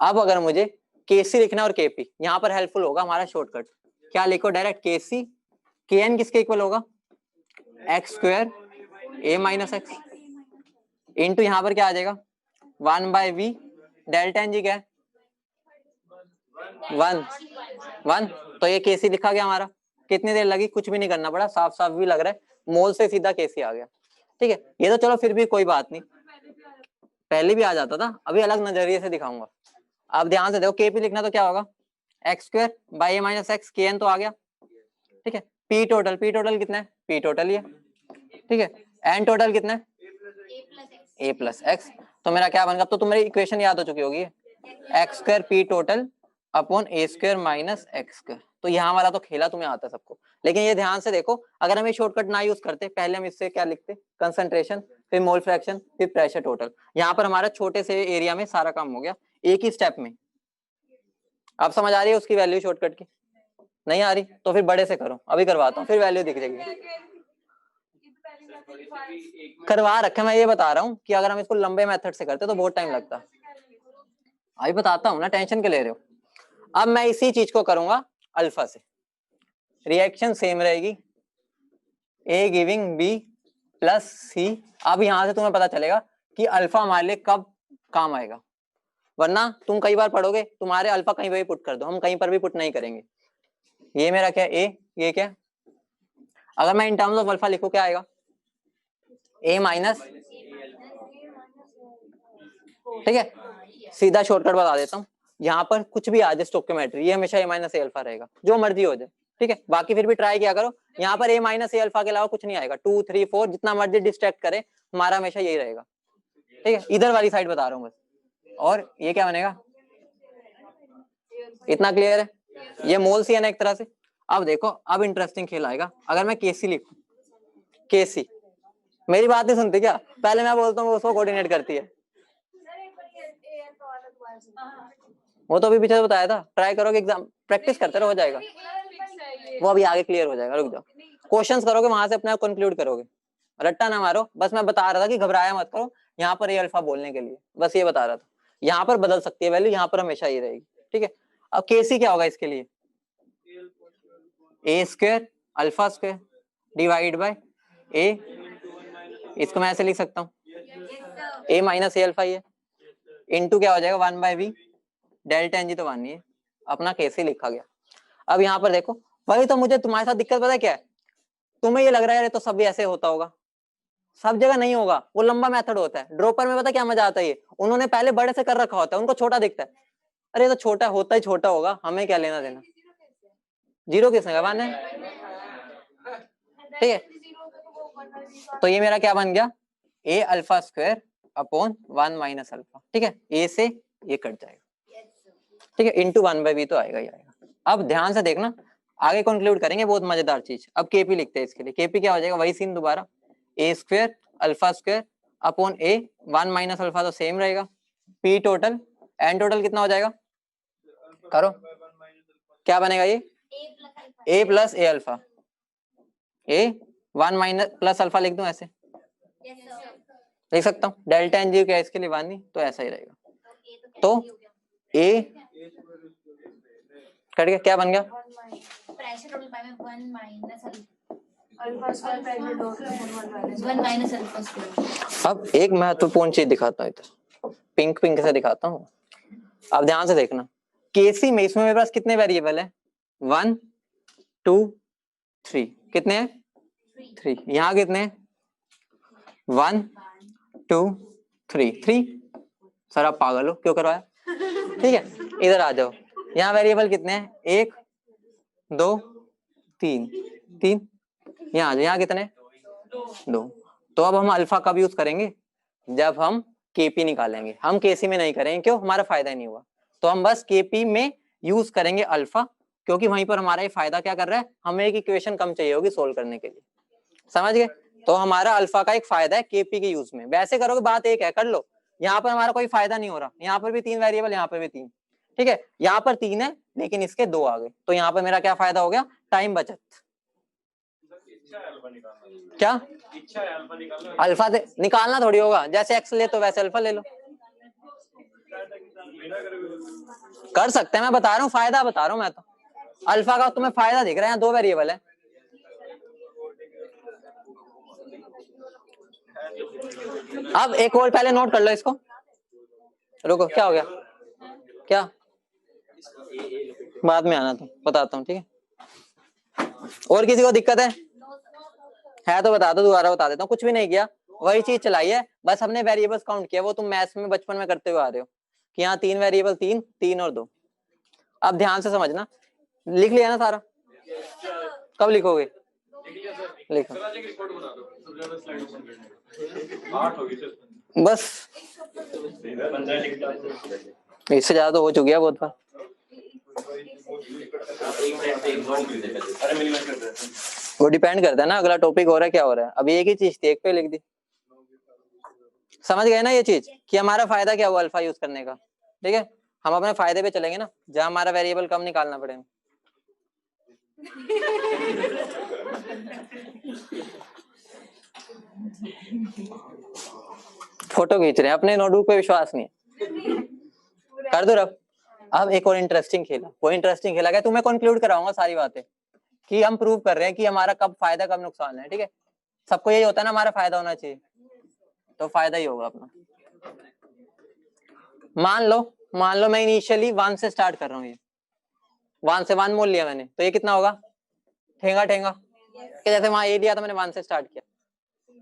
अब अगर मुझे केसी लिखना और केपी, यहाँ पर हेल्पफुल होगा हमारा शॉर्टकट, क्या लिखो डायरेक्ट केसी, के एन किसके इक्वल होगा एक्स स्क्वायर ए माइनस एक्स इंटू यहाँ पर क्या आ जाएगा 1/v, डेल्टा एन जी क्या है 1 तो ये केसी लिखा गया हमारा। कितनी देर लगी, कुछ भी नहीं करना पड़ा, साफ साफ भी लग रहा है, मोल से सीधा केसी आ गया। ठीक है, ये तो चलो फिर भी कोई बात नहीं, पहले भी आ जाता था, अभी अलग नजरिए से दिखाऊंगा। अब ध्यान से देखो, केपी लिखना तो क्या होगा x square by A minus x, के एन तो आ गया। ठीक है, पी टोटल कितना है, पी टोटल ही है। ठीक है, एन टोटल कितना है ए प्लस एक्स, तो मेरा क्या बनेगा, तो तुम्हारी इक्वेशन याद हो चुकी होगी, x square p total upon a square minus x square. तो यहाँ वाला तो खेला तुम्हें आता है सबको, लेकिन ये ध्यान से देखो, अगर हम ये शॉर्टकट ना यूज करते, पहले हम इससे क्या लिखते, कंसंट्रेशन, फिर मोल फ्रैक्शन, फिर प्रेशर टोटल। यहाँ पर हमारा छोटे से एरिया में सारा काम हो गया एक ही स्टेप में। आप समझ आ रही है उसकी वैल्यू शॉर्टकट की, नहीं आ रही तो फिर बड़े से करो, अभी करवाता हूँ, फिर वैल्यू दिख जाएगी। करवा रखे, मैं ये बता रहा हूँ कि अगर हम इसको लंबे मेथड से करते तो बहुत टाइम लगता। अभी बताता हूँ ना, टेंशन के ले रहे हो। अब मैं इसी चीज को करूंगा अल्फा से, रिएक्शन सेम रहेगी, ए गिविंग बी प्लस सी। अब यहां से तुम्हें पता चलेगा कि अल्फा हमारे लिए कब काम आएगा, वरना तुम कई बार पढ़ोगे तुम्हारे अल्फा कहीं पर भी पुट कर दो, हम कहीं पर भी पुट नहीं करेंगे। ये मेरा क्या ए, ये क्या, अगर मैं इन टर्म्स ऑफ अल्फा लिखूं क्या आएगा ए माइनस। ठीक है, सीधा शॉर्टकट बता देता हूँ, यहाँ पर कुछ भी आ जाए स्टोइकियोमेट्री, ये हमेशा ए माइनस ए अल्फा रहेगा, जो मर्जी हो जाए। ठीक है, बाकी फिर भी ट्राई किया करो, यहाँ पर ए माइनस ए अल्फा के अलावा कुछ नहीं आएगा, 2 3 4 जितना मर्जी डिस्ट्रैक्ट करे, हमारा हमेशा यही रहेगा। ठीक है, इधर वाली साइड बता रहा हूँ बस। और ये क्या बनेगा, इतना क्लियर है, ये मोल सी है ना एक तरह से। अब देखो, अब इंटरेस्टिंग खेल आएगा, अगर मैं केसी लिखूं, केसी, मेरी बात नहीं सुनती क्या, पहले मैं बोलता हूँ उसको कोऑर्डिनेट करती है, वो तो अभी पीछे बताया था, ट्राई करोगे, एग्जाम प्रैक्टिस करते रहो, हो जाएगा वो, अभी आगे क्लियर हो जाएगा, रुक जाओ, क्वेश्चंस करोगे वहां से अपने आप कंक्लूड करोगे, रट्टा ना मारो, बस मैं बता रहा था कि घबराया मत करो, यहाँ पर ये अल्फा बोलने के लिए बस ये बता रहा था, यहाँ पर बदल सकती है वैल्यू, यहाँ पर हमेशा ये रहेगी। ठीक है, अब केसी क्या होगा इसके लिए, a square alpha square divide by a, इसको मैं ऐसे लिख सकता हूँ ए माइनस ए अल्फा, ये इनटू क्या हो जाएगा 1/v, डेल्टा एन जी तो 1 ही है, अपना केसी लिखा गया। अब यहाँ पर देखो, वही तो मुझे तुम्हारे साथ दिक्कत पता है क्या है, तुम्हें ये लग रहा है ये तो सब ऐसे होता होगा, सब जगह नहीं होगा, वो लंबा मेथड होता है। ड्रॉपर में पता क्या मजा आता है, ये उन्होंने पहले बड़े से कर रखा होता है, उनको छोटा दिखता है, अरे तो छोटा होता ही छोटा होगा, हमें क्या लेना देना, जीरो किसने कहा है। ठीक है, तो ये मेरा क्या बन गया a alpha square upon 1 minus alpha. ठीक है, ए से ये कट जाएगा, ठीक है, इंटू 1/v तो आएगा ही आएगा। अब ध्यान से देखना, आगे कंक्लूड करेंगे बहुत मजेदार चीज। अब केपी लिखते हैं इसके लिए, केपी क्या हो जाएगा, वही सीन दोबारा, ए स्क्वायर अल्फा स्क्वायर अपॉन ए 1 माइनस अल्फा तो सेम रहेगा, पी टोटल, एन टोटल कितना हो जाएगा, करो क्या बनेगा, ये ए plus A alpha, A 1 minus plus alpha लिख दूं ऐसे, लिख सकता हूँ, डेल्टा एन जी क्या इसके लिए 1 ही, तो ऐसा ही रहेगा। तो ए कट गया, क्या बन गया, प्रेशर टोटल पाई में 1 minus alpha square pressure total 1 minus alpha square. अब एक महत्वपूर्ण चीज दिखाता हूँ, इधर पिंक पिंक से दिखाता हूँ। अब ध्यान से देखना, केसी में इसमें मेरे पास कितने वेरिएबल है, 1 2 3, कितने हैं 3, यहाँ कितने हैं 1 2 3 3, सर आप पागल हो क्यों करवाया। ठीक है, इधर आ जाओ, यहाँ वेरिएबल कितने हैं 1 2 3 3, यहाँ आ जाओ, यहाँ कितने 2। तो अब हम अल्फा कब यूज करेंगे, जब हम केपी निकालेंगे, हम केसी में नहीं करेंगे, क्यों, हमारा फायदा नहीं हुआ, तो हम बस केपी में यूज करेंगे अल्फा, क्योंकि वहीं पर हमारा ये फायदा क्या कर रहा है, हमें एक इक्वेशन कम चाहिए होगी सोल्व करने के लिए, समझ गए। तो हमारा अल्फा का एक फायदा है केपी के यूज में, वैसे करोगे बात एक है, कर लो, यहाँ पर हमारा कोई फायदा नहीं हो रहा, यहाँ पर भी 3 वेरिएबल, यहाँ पर भी 3, ठीक है, यहाँ पर 3 है लेकिन इसके 2 आ गए, तो यहाँ पर मेरा क्या फायदा हो गया, टाइम बचत। क्या अल्फा से निकालना थोड़ी होगा, जैसे एक्स ले तो वैसे अल्फा ले लो। कर सकते हैं, मैं बता रहा हूँ, फायदा बता रहा हूँ मैं तो। अल्फा का तुम्हें फायदा दिख रहा है, दो वेरिएबल है। अब एक और पहले नोट कर लो इसको, रुको क्या हो गया, क्या बाद में आना, तो बताता हूँ, ठीक है। और किसी को दिक्कत है तो बता दो, दोबारा बता देता हूँ। कुछ भी नहीं किया, वही चीज चलाई है, बस हमने वेरिएबल्स काउंट किया। वो तुम मैथ्स में बचपन में करते हुए आ रहे हो कि यहाँ 3 वेरिएबल, 3 3 और 2। अब ध्यान से समझना, लिख लिया ना सारा? कब लिखोगे? लिखो बस, इससे ज्यादा तो हो चुकी है बहुत बार। वो डिपेंड करता है ना अगला टॉपिक हो रहा है क्या हो रहा है। अभी एक ही चीज थी, एक पे लिख दी। समझ गए ना ये चीज कि हमारा फायदा क्या हुआ अल्फा यूज करने का? ठीक है, हम अपने फायदे पे चलेंगे ना, जहां हमारा वेरिएबल कम निकालना पड़ेगा। फोटो खींच रहे हैं, अपने नोटबुक पे विश्वास नहीं है। कर दो रब। अब एक और इंटरेस्टिंग खेला, वो इंटरेस्टिंग खेला क्या, तुम्हें कंक्लूड कराऊंगा सारी बातें कि हम प्रूव कर रहे हैं कि हमारा कब फायदा कब नुकसान है। ठीक है, सबको यही होता है ना, हमारा फायदा होना चाहिए, तो फायदा ही होगा अपना। मान लो मैं इनिशियली 1 से स्टार्ट कर रहा हूँ, ये 1 से 1 मोल लिया मैंने, तो ये कितना होगा? ठेंगा ठेंगा कि जैसे वहां ए दिया था मैंने 1 से स्टार्ट किया।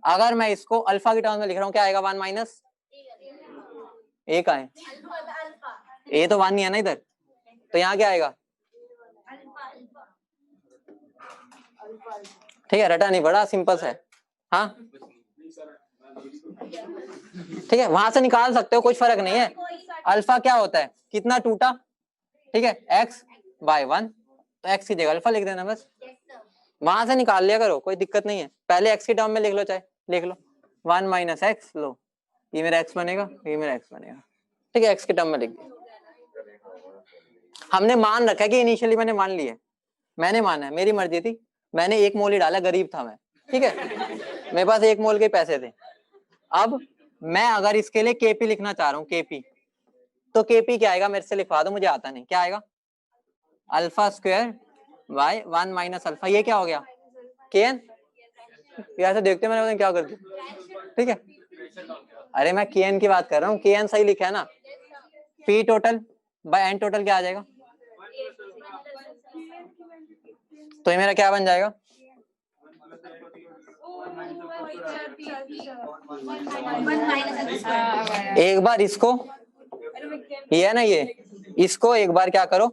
अगर मैं इसको अल्फा की टर्म में लिख रहा हूँ, क्या आएगा? 1 माइनस ए का है, ए तो 1 नहीं है ना इधर, तो यहाँ क्या आएगा? ठीक है, रटा नहीं पड़ा, सिंपल है। हाँ ठीक है, वहां से निकाल सकते हो, कुछ फर्क नहीं है। अल्फा क्या होता है, कितना टूटा? ठीक है, x बाय 1, तो x की जगह अल्फा लिख देना बस, वहां से निकाल लिया करो, कोई दिक्कत नहीं है। पहले x की टर्म में लिख लो, चाहे लिख लो 1 माइनस एक्स, लो ये मेरा x बनेगा, ये मेरा x बनेगा। ठीक है, x की टर्म में लिख दिया। हमने मान रखा है कि इनिशियली मैंने मान लिया, मैंने माना है, मेरी मर्जी थी, मैंने 1 मोल ही डाला, गरीब था मैं, ठीक है, मेरे पास 1 मोल के पैसे थे। अब मैं अगर इसके लिए केपी लिखना चाह रहा हूँ, केपी, तो केपी क्या आएगा? मेरे से लिखवा दो, मुझे आता नहीं, क्या आएगा? Alpha square by 1 minus alpha, ये क्या हो गया? केएन। यार से देखते मैंने क्या कर दिया, ठीक है। अरे मैं केएन की बात कर रहा हूँ, केएन सही लिखा है ना। P total by N total क्या आ जाएगा? तो ये मेरा क्या बन जाएगा? एक बार इसको, ये है ना, ये इसको एक बार क्या करो,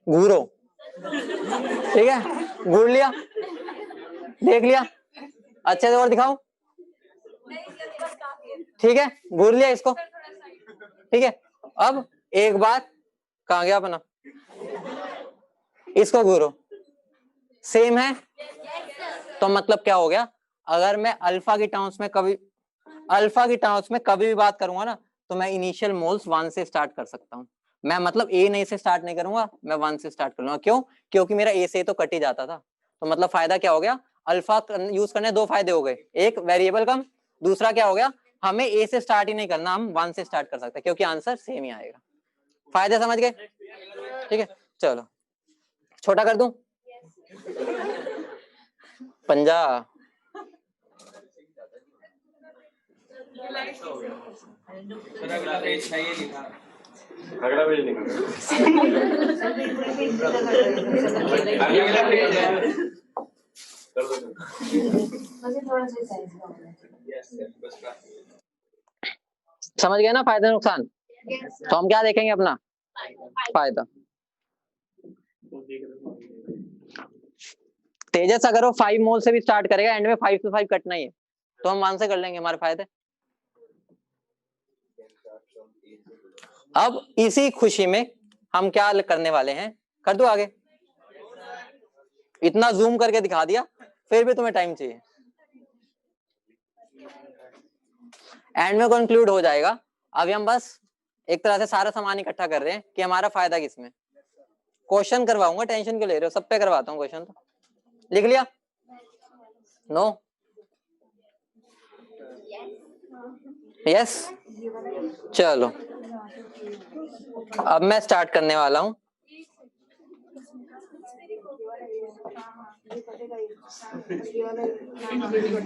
घूरो, ठीक है, घूर लिया, देख लिया, अच्छे से और दिखाओ, ठीक है, घूर लिया इसको, ठीक है। अब एक बार कहाँ गया अपना, इसको घूरो, सेम है, तो मतलब क्या हो गया? अगर मैं अल्फा की टर्म्स में कभी भी बात करूंगा ना, तो मैं इनिशियल मोल्स 1 से स्टार्ट कर सकता हूँ। मैं मतलब ए नहीं से स्टार्ट नहीं करूंगा, मैं 1 से स्टार्ट करूंगा। क्यों? क्योंकि मेरा ए से तो कट ही जाता था। तो मतलब फायदा क्या हो गया? अल्फा यूज करने 2 फायदे हो गए, एक वेरिएबल कम, दूसरा क्या हो गया? हमें ए से स्टार्ट ही नहीं करना, हम 1 से स्टार्ट कर सकते हैं, क्योंकि आंसर सेम ही आएगा। फायदे समझ गए? ठीक है, चलो छोटा कर दूं, 50। अगला पेज निकाल, समझ गए ना फायदा नुकसान? तो हम क्या देखेंगे? अपना फायदा। तेजस अगर वो 5 मोल से भी स्टार्ट करेगा, एंड में 5 से 5 कटना ही है, तो हम 1 से कर लेंगे, हमारे फायदे। अब इसी खुशी में हम क्या करने वाले हैं, कर दो आगे, इतना जूम करके दिखा दिया, फिर भी तुम्हें टाइम चाहिए, एंड में कंक्लूड हो जाएगा। अभी हम बस एक तरह से सारा सामान इकट्ठा कर रहे हैं कि हमारा फायदा किसमें। क्वेश्चन करवाऊंगा, टेंशन क्यों ले रहे हो, सब पे करवाता हूँ क्वेश्चन। तो लिख लिया, नो, यस। चलो अब मैं स्टार्ट करने वाला हूं।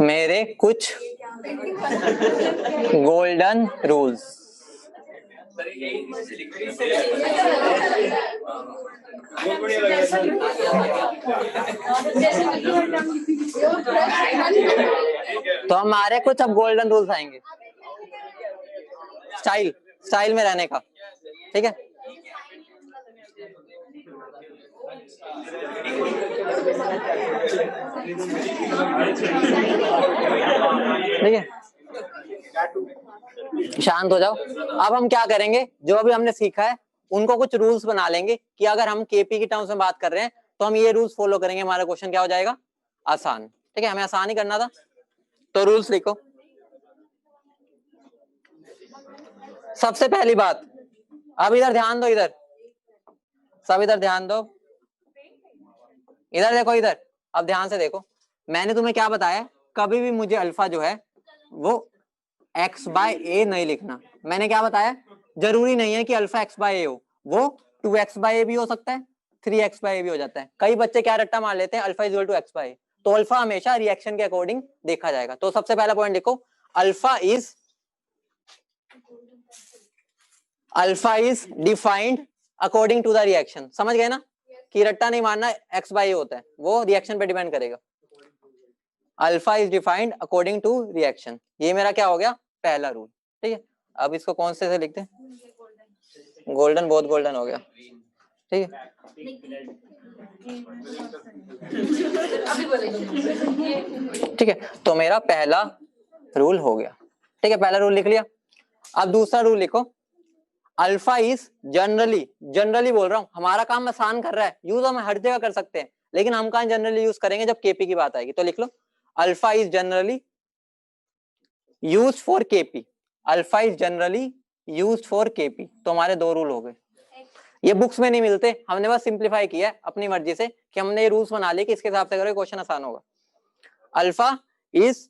मेरे कुछ गोल्डन रूल्स। तो हमारे कुछ अब गोल्डन रूल्स आएंगे स्टाइल में रहने का, ठीक है। ठीक है, शांत हो जाओ। अब हम क्या करेंगे, जो अभी हमने सीखा है उनको कुछ रूल्स बना लेंगे कि अगर हम केपी की टर्म्स में बात कर रहे हैं तो हम ये रूल्स फॉलो करेंगे, हमारा क्वेश्चन क्या हो जाएगा, आसान। ठीक है, हमें आसान ही करना था, तो रूल्स लिखो। सबसे पहली बात, अब इधर ध्यान दो, इधर सब इधर ध्यान दो, इधर देखो, इधर अब ध्यान से देखो। मैंने तुम्हें क्या बताया, कभी भी मुझे अल्फा जो है वो x बाय ए नहीं लिखना। मैंने क्या बताया, जरूरी नहीं है कि अल्फा x बाय ए हो, वो 2x बाय ए भी हो सकता है, 3x बाय ए भी हो जाता है। कई बच्चे क्या रट्टा मार लेते हैं, alpha is equal to x by a. तो अल्फा हमेशा रिएक्शन के अकॉर्डिंग देखा जाएगा। तो सबसे पहला पॉइंट लिखो, alpha is defined according to the reaction. समझ गए ना, कि रट्टा नहीं मारना x बाय ए होता है, वो रिएक्शन पे डिपेंड करेगा। Alpha is defined according to reaction, ये मेरा क्या हो गया, पहला रूल। ठीक है, अब इसको कौन से लिखते हैं, गोल्डन, बहुत गोल्डन हो गया। ठीक है, ठीक है, तो मेरा पहला रूल हो गया। ठीक है, पहला रूल लिख लिया। अब दूसरा रूल लिखो, अल्फा इज जनरली बोल रहा हूं, हमारा काम आसान कर रहा है, यूज हम हर जगह कर सकते हैं, लेकिन हम कहां जनरली यूज करेंगे, जब केपी की बात आएगी। तो लिख लो, alpha is generally used for KP. Alpha is generally used for KP. तो हमारे दो रूल हो गए, ये बुक्स में नहीं मिलते, हमने बस सिंप्लीफाई किया है अपनी मर्जी से कि हमने ये रूल्स बना लिए कि इसके हिसाब से करोगे क्वेश्चन आसान होगा। Alpha is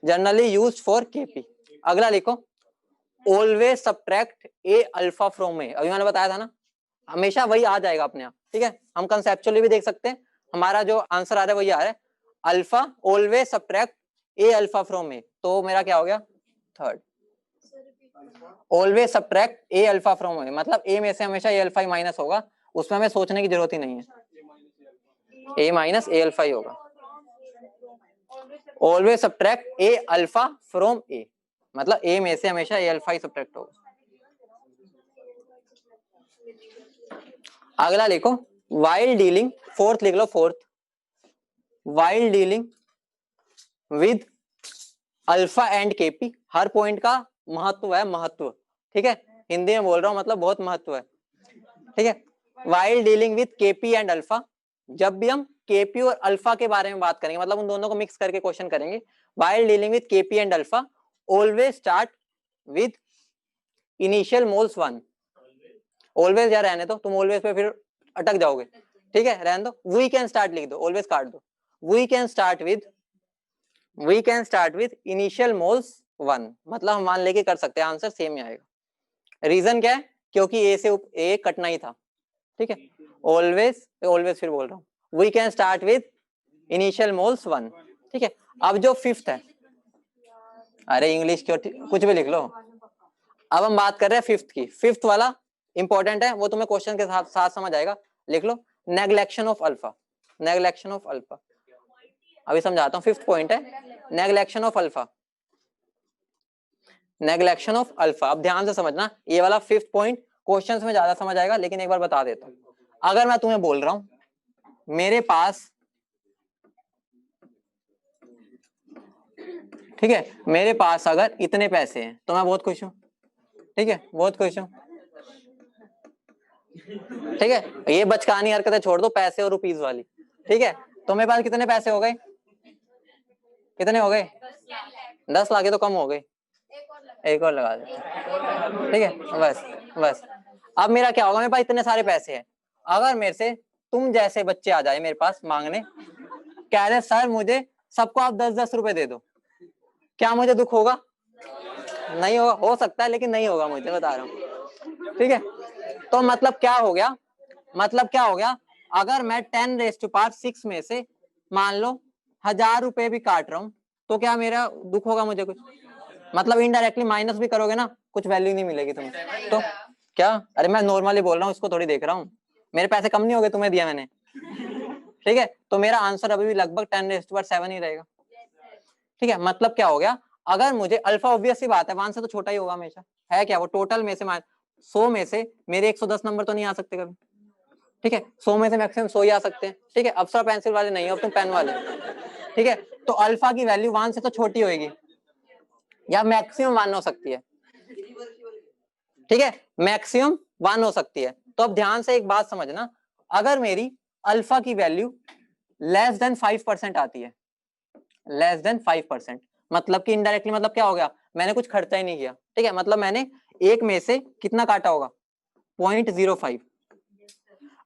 generally used for KP. अगला लिखो, always subtract a alpha from a. अभी मैंने बताया था ना, हमेशा वही आ जाएगा अपने आप। ठीक है, हम कंसेप्चुअली भी देख सकते हैं, हमारा जो आंसर आ रहा है वही आ रहा है, alpha always subtract a alpha from a. तो मेरा क्या हो गया, third. Always subtract a alpha from a, मतलब ए में से हमेशा ए अल्फा ही माइनस होगा, उसमें हमें सोचने की जरूरत ही नहीं है, ए माइनस ए अल्फा ही होगा। Always subtract a alpha from a, मतलब ए में से हमेशा ए अल्फा ही सब्ट्रैक्ट होगा। अगला लिखो, वाइल डीलिंग, फोर्थ लिख लो, fourth, while dealing with alpha and KP. हर पॉइंट का महत्व है, महत्व। ठीक है, हिंदी में बोल रहा हूं, मतलब बहुत महत्व है। ठीक है, while dealing with KP and alpha, जब भी हम केपी और अल्फा के बारे में बात करेंगे, मतलब उन दोनों को मिक्स करके क्वेश्चन करेंगे, while dealing with KP and alpha always start with initial moles 1। Always या रहने दो, तुम ऑलवेज पे फिर अटक जाओगे। ठीक है, रहने दो, वी कैन स्टार्ट लिख दो, ऑलवेज काट दो, we can start with initial moles 1, मतलब हम मान लेके कर सकते हैं, आंसर सेम ही आएगा। रीजन क्या है, क्योंकि ए से ए कटना ही था। ठीक है, ऑलवेज फिर बोल रहा हूँ, we can start with initial moles 1। ठीक है, अब जो फिफ्थ है, अरे इंग्लिश क्यों, कुछ भी लिख लो। अब हम बात कर रहे हैं फिफ्थ की, फिफ्थ वाला इंपॉर्टेंट है, वो तुम्हें क्वेश्चन के साथ समझ आएगा। लिख लो, neglection of alpha, neglection of alpha. अभी समझाता हूँ, फिफ्थ पॉइंट है neglection of alpha, neglection of alpha. अब ध्यान से समझना, ये वाला फिफ्थ पॉइंट क्वेश्चंस में ज्यादा समझ आएगा, लेकिन एक बार बता देता हूँ। अगर मैं तुम्हें बोल रहा हूं, मेरे पास, ठीक है, मेरे पास अगर इतने पैसे हैं तो मैं बहुत खुश हूं। ठीक है, बहुत खुश हूं। ठीक है, ये बचकानी हरकतें छोड़ दो, पैसे और रुपीस वाली। ठीक है, तो मेरे पास कितने पैसे हो गए, कितने हो गए, 10 लाख, तो कम हो गए, एक और लगा दे। ठीक है, बस अब मेरा क्या होगा, मेरे पास इतने सारे पैसे हैं, अगर मेरे से तुम जैसे बच्चे आ जाए मेरे पास मांगने, कह रहे सर मुझे सबको आप 10-10 रुपए दे दो, क्या मुझे दुख होगा? नहीं होगा, हो सकता है लेकिन नहीं होगा, मुझे बता रहा हूँ। ठीक है, तो मतलब क्या हो गया, मतलब क्या हो गया, अगर मैं 10⁶ में से मान लो 1000 रुपए भी काट रहा हूँ तो क्या मेरा दुख होगा मुझे कुछ? मतलब इनडायरेक्टली माइनस भी करोगे ना, कुछ वैल्यू नहीं मिलेगी तुम्हें। तो क्या, अरे मैं नॉर्मली बोल रहा हूँ, इसको थोड़ी देख रहा हूँ, मेरे पैसे कम नहीं हो गए, तुम्हें दिया मैंने। ठीक है, तो मेरा आंसर अभी भी लगभग 10⁻7 ही रहेगा। ठीक है, मतलब क्या हो गया, अगर मुझे अल्फा, ऑब्वियस सी बात है 1 से तो छोटा ही होगा हमेशा, है क्या, वो टोटल में से 100 में से मेरे 110 नंबर तो नहीं आ सकते कभी। ठीक है, 100 में से मैक्सिमम 100 ही आ सकते हैं। ठीक है, अप्सरा पेंसिल वाले नहीं हो, अब तुम पेन वाले। ठीक है, तो अल्फा की वैल्यू 1 से तो छोटी होगी या मैक्सिमम 1 हो सकती है। ठीक है, मैक्सिमम 1 हो सकती है। तो अब ध्यान से एक बात समझना, अगर मेरी अल्फा की वैल्यू लेस देन 5% आती है, लेस देन 5%, मतलब कि इनडायरेक्टली मतलब क्या हो गया, मैंने कुछ खर्चा ही नहीं किया। ठीक है, मतलब मैंने एक में से कितना काटा होगा, 0.05।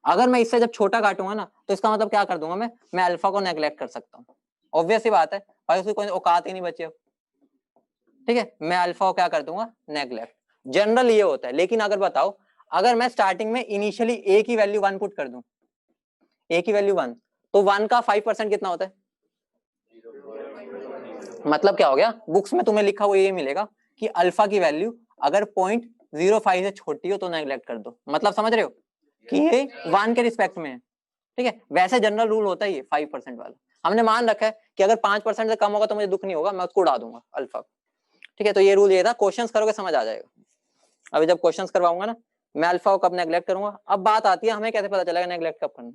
अगर मैं इससे जब छोटा काटूंगा ना, तो इसका मतलब क्या कर दूंगा, मैं अल्फा को नेग्लेक्ट कर सकता हूँ। ऑब्वियस ही बात है भाई, उसकी कोई औकात ही नहीं बची अब। ठीक है, मैं अल्फा को क्या कर दूंगा, नेग्लेक्ट। जनरल ये होता है, लेकिन अगर बताओ, अगर मैं स्टार्टिंग में इनिशियली ए की वैल्यू 1 पुट कर दूं, ए की वैल्यू 1, तो 1 का 5% कितना होता है? मतलब क्या हो गया, बुक्स में तुम्हें लिखा हुआ ये मिलेगा कि अल्फा की वैल्यू अगर 0.05 से छोटी हो तो नेग्लेक्ट कर दो। मतलब समझ रहे हो कि ये 1 के रिस्पेक्ट में है। ठीक है, वैसे जनरल रूल होता है ये 5% वाला। हमने मान रखा है कि अगर 5% से कम होगा तो मुझे दुख नहीं होगा, मैं उसको उड़ा दूंगा अल्फा। ठीक है, तो ये रूल ये था, क्वेश्चंस करोगे समझ आ जाएगा। अभी जब क्वेश्चंस करवाऊंगा ना, मैं अल्फा को कब नेग्लेक्ट करूंगा। अब बात आती है, हमें कैसे पता चलेगा नेग्लेक्ट कब करना है?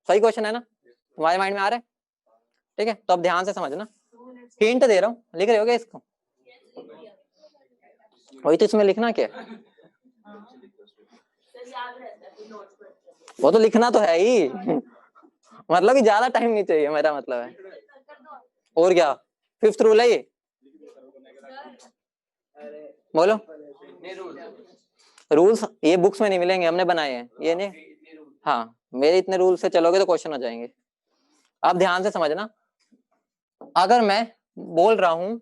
सही क्वेश्चन है ना, तुम्हारे माइंड में आ रहा है? ठीक है, तो अब ध्यान से समझना, हिंट दे रहा हूँ, लिख रहे हो क्या इसको? वही तो इसमें लिखना क्या है, वो तो लिखना तो है ही। मतलब कि ज्यादा टाइम नहीं चाहिए, मेरा मतलब है। और क्या, 5th रूल है ये, बोलो। रूल्स ये बुक्स में नहीं मिलेंगे, हमने बनाए हैं ये नहीं। हाँ, मेरे इतने रूल से चलोगे तो क्वेश्चन हो जाएंगे। अब ध्यान से समझना, अगर मैं बोल रहा हूं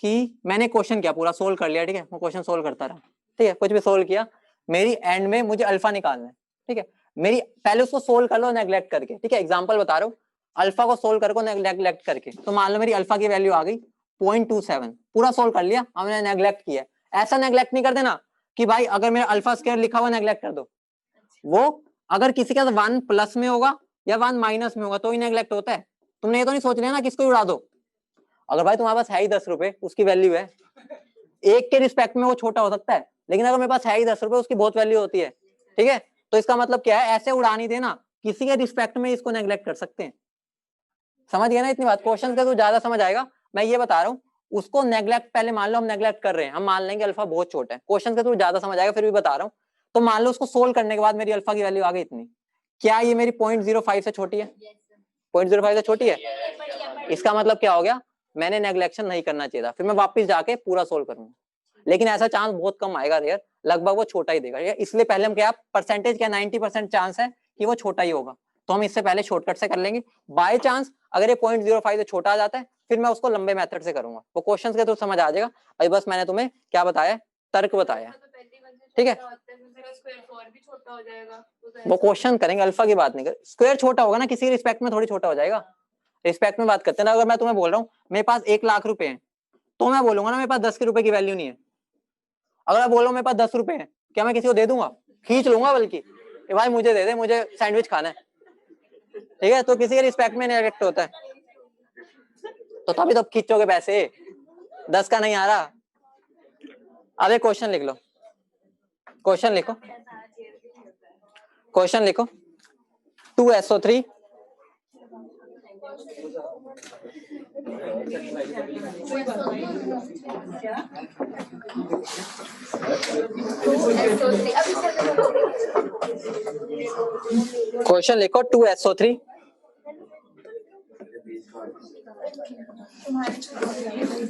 कि मैंने क्वेश्चन किया, पूरा सोल्व कर लिया, ठीक है, मैं क्वेश्चन सोल्व करता रहा, ठीक है, कुछ भी सोल्व किया, मेरी एंड में मुझे अल्फा निकालना है। ठीक है, मेरी पहले उसको सोल्व कर लो नेग्लेक्ट करके। ठीक है, एग्जांपल बता रहा हूँ, अल्फा को सोल्व करके नेग्लेक्ट करके, तो मान लो मेरी अल्फा की वैल्यू आ गई 0.27, पूरा सोल्व कर लिया, हमने नेग्लेक्ट किया। ऐसा नेग्लेक्ट नहीं कर देना कि भाई अगर मेरा अल्फा स्क्वायर लिखा हुआ नेग्लेक्ट कर दो, वो अगर किसी का 1 प्लस में होगा या 1 माइनस में होगा तो ही नेग्लेक्ट होता है। तुमने ये तो नहीं सोच लिया ना किसको उड़ा दो। अगर भाई तुम्हारे पास है ही 10 रुपए, उसकी वैल्यू है, एक के रिस्पेक्ट में वो छोटा हो सकता है, लेकिन अगर मेरे पास है ही 10 रुपए, उसकी बहुत वैल्यू होती है। ठीक है, तो इसका मतलब क्या है, ऐसे उड़ा नहीं देना, किसी के रिस्पेक्ट में इसको नेग्लेक्ट कर सकते हैं। समझ गया ना इतनी बात, क्वेश्चन का तो ज्यादा समझ आएगा। मैं ये बता रहा हूँ, उसको नेग्लेक्ट, पहले मान लो हम नेग्लेक्ट कर रहे हैं, हम मान लेंगे अल्फा बहुत छोटा है, क्वेश्चन का तो ज्यादा समझ आएगा, फिर भी बता रहा हूँ। तो मान लो उसको सोल्व करने के बाद मेरी अल्फा की वैल्यू आ गई इतनी, क्या ये मेरी 0.05 से छोटी है? 0.05 से छोटी है, इसका मतलब क्या हो गया, मैंने नेग्लेक्शन नहीं करना चाहिए था, फिर मैं वापस जाके पूरा सोल्व करूंगा। लेकिन ऐसा चांस बहुत कम आएगा यार, लगभग वो छोटा ही देगा, इसलिए पहले हम क्या, परसेंटेज क्या, 90% चांस है कि वो छोटा ही होगा, तो हम इससे पहले शॉर्टकट से कर लेंगे। बाय चांस अगर ये 0.05 से छोटा आ जाता है, फिर मैं उसको लंबे मेथड से करूंगा, वो क्वेश्चन के थ्रू समझ आ जाएगा। अभी बस मैंने तुम्हें क्या बताया, तर्क बताया। ठीक है, वो क्वेश्चन करेंगे, अल्फा की बात नहीं कर, स्क्वायर छोटा होगा ना, किसी रिस्पेक्ट में थोड़ी छोटा हो जाएगा, रिस्पेक्ट में बात करते हैं ना। अगर मैं तुम्हें बोल रहा हूँ मेरे पास 1 लाख रुपए है, तो मैं बोलूंगा ना मेरे पास 10 के रुपए की वैल्यू नहीं है। अगर मैं बोल रहा हूँ मेरे पास 10 रुपए है, क्या मैं किसी को दे दूंगा, खींच लूंगा, बल्कि भाई मुझे दे दे, मुझे सैंडविच खाना है। ठीक है, तो किसी के रिस्पेक्ट में नेग्लेक्ट होता है, तो तभी तो खींचोगे पैसे, 10 का नहीं आ रहा। अब एक क्वेश्चन लिख लो, क्वेश्चन लिखो, क्वेश्चन लिखो, 2SO3 क्वेश्चन लिखो, 2SO3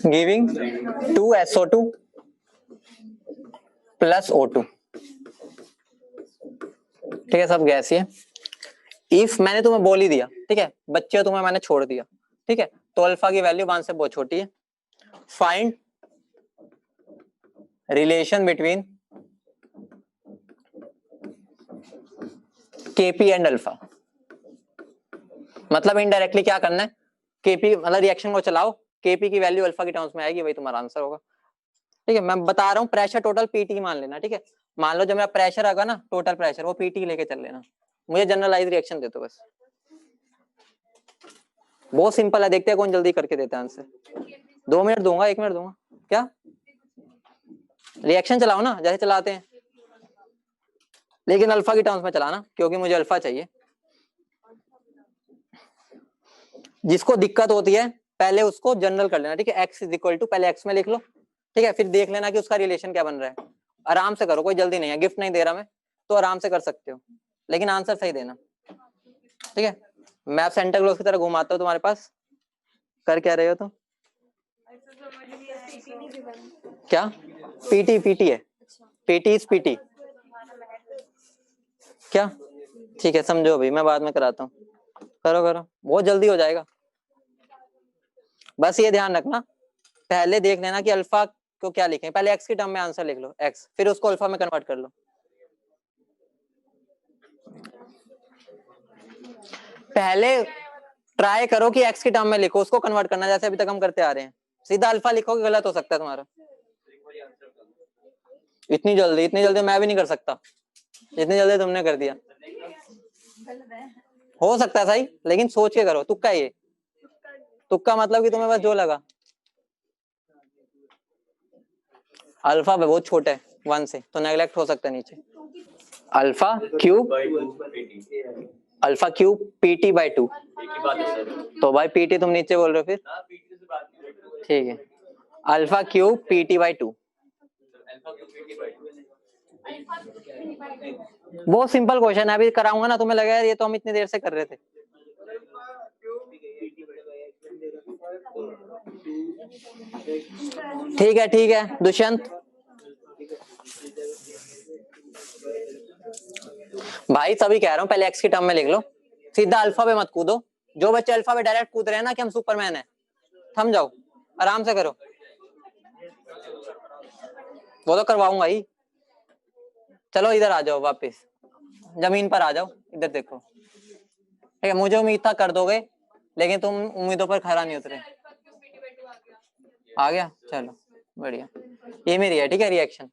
giving 2SO2 plus O2। ठीक है, सब गैस ही है। इफ मैंने तुम्हें बोल ही दिया, ठीक है, बच्चे तुम्हें मैंने छोड़ दिया, ठीक है, तो अल्फा की वैल्यू 1 से बहुत छोटी है। Find relation between KP and alpha. मतलब इनडायरेक्टली क्या करना है, केपी मतलब रिएक्शन को चलाओ, केपी की वैल्यू अल्फा के टर्म्स में आएगी, वही तुम्हारा आंसर होगा। ठीक है, मैं बता रहा हूँ प्रेशर टोटल पीटी मान लेना। ठीक है, मान लो जब मेरा प्रेशर आएगा ना, टोटल प्रेशर, वो पीटी लेके चल लेना। मुझे जनरलाइज रिएक्शन दे दो बस, बहुत सिंपल है। देखते हैं कौन जल्दी करके देता है आंसर। 2 मिनट दूंगा, 1 मिनट दूंगा। क्या रिएक्शन चलाओ ना, जैसे चलाते हैं, लेकिन अल्फा की टर्म्स में चलाना, क्योंकि मुझे अल्फा चाहिए। जिसको दिक्कत होती है पहले उसको जनरल कर लेना। ठीक है, x इज इक्वल टू, पहले x में लिख लो। ठीक है, फिर देख लेना कि उसका रिलेशन क्या बन रहा है। आराम से करो, कोई जल्दी नहीं है, गिफ्ट नहीं दे रहा मैं, तो आराम से कर सकते हो, लेकिन आंसर सही देना। ठीक है, मैं आप सेंटर क्लॉज की तरह घुमाता हूँ तुम्हारे पास। कर क्या रहे हो तुम? क्या पीटी? पीटी है, पीटी इज पीटी। क्या ठीक है, समझो अभी, मैं बाद में कराता हूँ। करो करो, बहुत जल्दी हो जाएगा। बस ये ध्यान रखना, पहले देख लेना कि अल्फा को क्या लिखें। पहले एक्स की टर्म में आंसर लिख लो, एक्स, फिर उसको अल्फा में कन्वर्ट कर लो। पहले ट्राई करो कि एक्स की टर्म में लिखो, उसको कन्वर्ट करना, जैसे अभी तक हम करते आ रहे हैं। सीधा अल्फा लिखोगे गलत हो सकता है तुम्हारा। इतनी जल्दी मैं भी नहीं कर सकता, इतनी जल्दी तुमने कर दिया। हो सकता है सही, लेकिन सोच के करो, तुक्का ये, तुक्का मतलब कि तुम्हें बस जो लगा। अल्फा पे बहुत छोटा है 1 से, तो नेग्लेक्ट हो सकता है नीचे। Alpha cube PT by 2। तो भाई पीटी तुम नीचे बोल रहे हो फिर? ठीक है, अल्फा क्यूब पीटी बाई 2। बहुत सिंपल क्वेश्चन है, अभी कराऊंगा ना, तुम्हें लगेगा ये तो हम इतनी देर से कर रहे थे। ठीक है दुष्यंत भाई, सभी कह रहा हूँ पहले एक्स की टर्म में लिख लो, सीधा अल्फा पे मत कूदो। जो बच्चे अल्फा पे डायरेक्ट कूद रहे हैं ना कि हम सुपरमैन है, थम जाओ, आराम से करो। वो तो करवाऊंगा ही। चलो इधर आ जाओ, वापस जमीन पर आ जाओ, इधर देखो। ठीक है, मुझे उम्मीद था कर दोगे, लेकिन तुम उम्मीदों पर खरा नहीं उतरे। आ गया, चलो बढ़िया। ये मेरी है, ठीक है, रिएक्शन।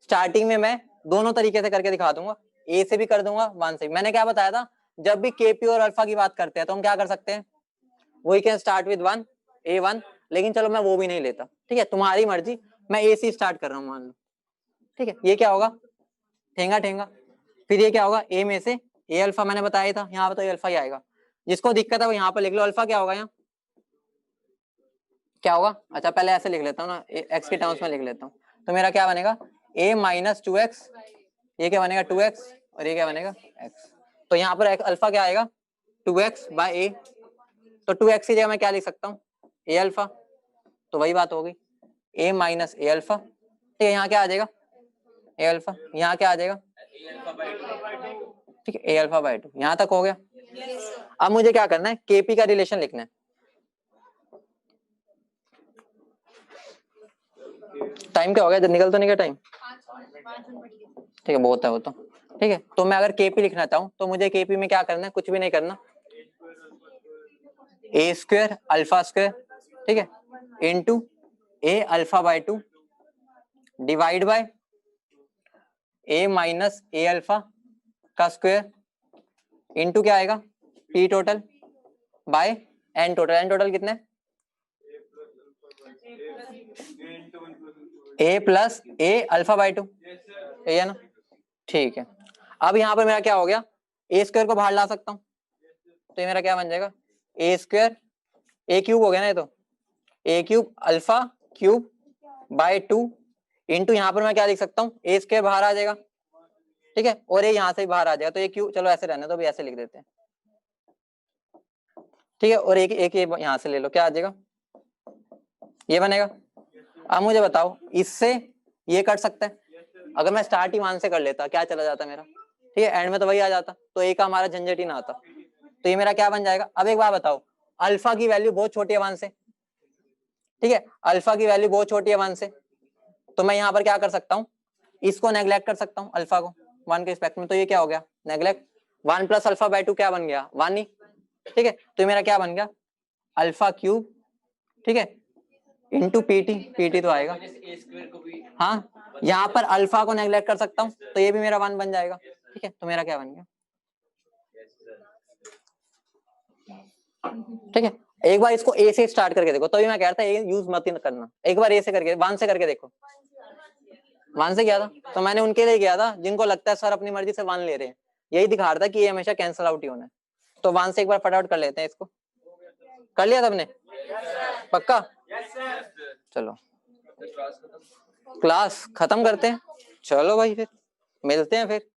स्टार्टिंग में मैं दोनों तरीके से करके दिखा दूंगा, ए से भी कर दूंगा, 1 से भी। मैंने क्या बताया था, जब भी केपी और अल्फा की बात करते हैं तो हम क्या कर सकते हैं, we can start with 1 A1, लेकिन चलो मैं वो भी नहीं लेता। ठीक है, तुम्हारी मर्जी, मैं ए से स्टार्ट कर रहा हूँ मान लो। ठीक है, ये क्या होगा, ठेंगा ठेंगा। फिर ये क्या होगा, ए में से ए अल्फा मैंने बताया था, यहाँ पे तो ए अल्फा ही आएगा। जिसको दिक्कत है वो यहाँ पर लिख लो, अल्फा क्या होगा, यहाँ क्या होगा। अच्छा पहले ऐसे लिख लेता हूँ ना, एक्स के टर्म्स में लिख लेता हूँ, तो मेरा क्या बनेगा, a माइनस 2x, ये क्या बनेगा 2x, और ये क्या बनेगा x। तो यहाँ पर अल्फा क्या आएगा, 2x बाय a। तो 2x की जगह मैं क्या लिख सकता हूँ, a अल्फा। तो वही बात होगी, a माइनस a अल्फा। ठीक है, यहाँ क्या आ जाएगा, a अल्फा, यहाँ क्या आ जाएगा, ठीक है, a अल्फा बाय 2। यहाँ तक हो गया। अब मुझे क्या करना है, kp का रिलेशन लिखना है। टाइम क्या हो गया, निकल तो नहीं गया टाइम? ठीक है, बहुत है वो तो। ठीक है, तो मैं अगर केपी लिखना चाहूँ तो मुझे केपी में क्या करना है, कुछ भी नहीं करना, ए स्क्वायर अल्फा स्क्वायर, ठीक है, into A alpha by 2 divide by A minus A alpha का स्क्वायर, इनटू क्या आएगा, P total by N total. N total कितने, A plus A alpha by 2, यही है ना। ठीक है, अब यहाँ पर मेरा क्या हो गया, ए स्क्वायर को बाहर ला सकता हूँ, तो ये मेरा क्या बन जाएगा, ए स्क्वायर, ए क्यूब हो गया ना ये तो, a cube alpha cube by 2 into यहाँ पर मैं क्या लिख सकता हूँ, ए स्क्वायर बाहर आ जाएगा, ठीक है, और ये यहाँ से भी बाहर आ जाएगा, तो ये क्यूब, चलो ऐसे रहने दो, भी ऐसे लिख देते हैं। ठीक है, और एक एक यहाँ से ले लो, क्या आ जाएगा, ये बनेगा। अब मुझे बताओ, इससे ये कट सकता है, अगर मैं स्टार्ट ही 1 से कर लेता, क्या चला जाता मेरा, ठीक है, एंड में तो वही आ जाता, तो ए का हमारा झंझट ही ना आता। तो ये मेरा क्या बन जाएगा। अब एक बात बताओ, अल्फा की वैल्यू बहुत छोटी है 1 से, ठीक है, अल्फा की वैल्यू बहुत छोटी है 1 से, तो मैं यहाँ पर क्या कर सकता हूँ, इसको नेग्लेक्ट कर सकता हूँ अल्फा को 1 के रिस्पेक्ट में, तो ये क्या हो गया नेग्लेक्ट, 1 प्लस अल्फा बाय 2 क्या बन गया 1 ही, ठीक है, तो मेरा क्या बन गया अल्फा क्यूब, ठीक है, इंटू पीटी, पीटी तो आएगा, हाँ यहाँ पर अल्फा को नेग्लेक्ट कर सकता हूँ तो ये भी मेरा 1 बन जाएगा, ठीक है, तो मेरा क्या बन गया, ठीक है। एक बार इसको ए से स्टार्ट करके देखो, तभी मैं कह रहा था ए यूज मत ही करना, एक बार ए से करके 1 से करके देखो, 1 से किया था तो मैंने उनके लिए किया था जिनको लगता है सर अपनी मर्जी से 1 ले रहे हैं, यही दिखा रहा था कि ये हमेशा कैंसिल आउट ही होना है, तो 1 से एक बार फटाफट कर लेते हैं इसको, कर लिया सबने पक्का, चलो क्लास खत्म करते हैं, चलो भाई फिर मिलते हैं फिर।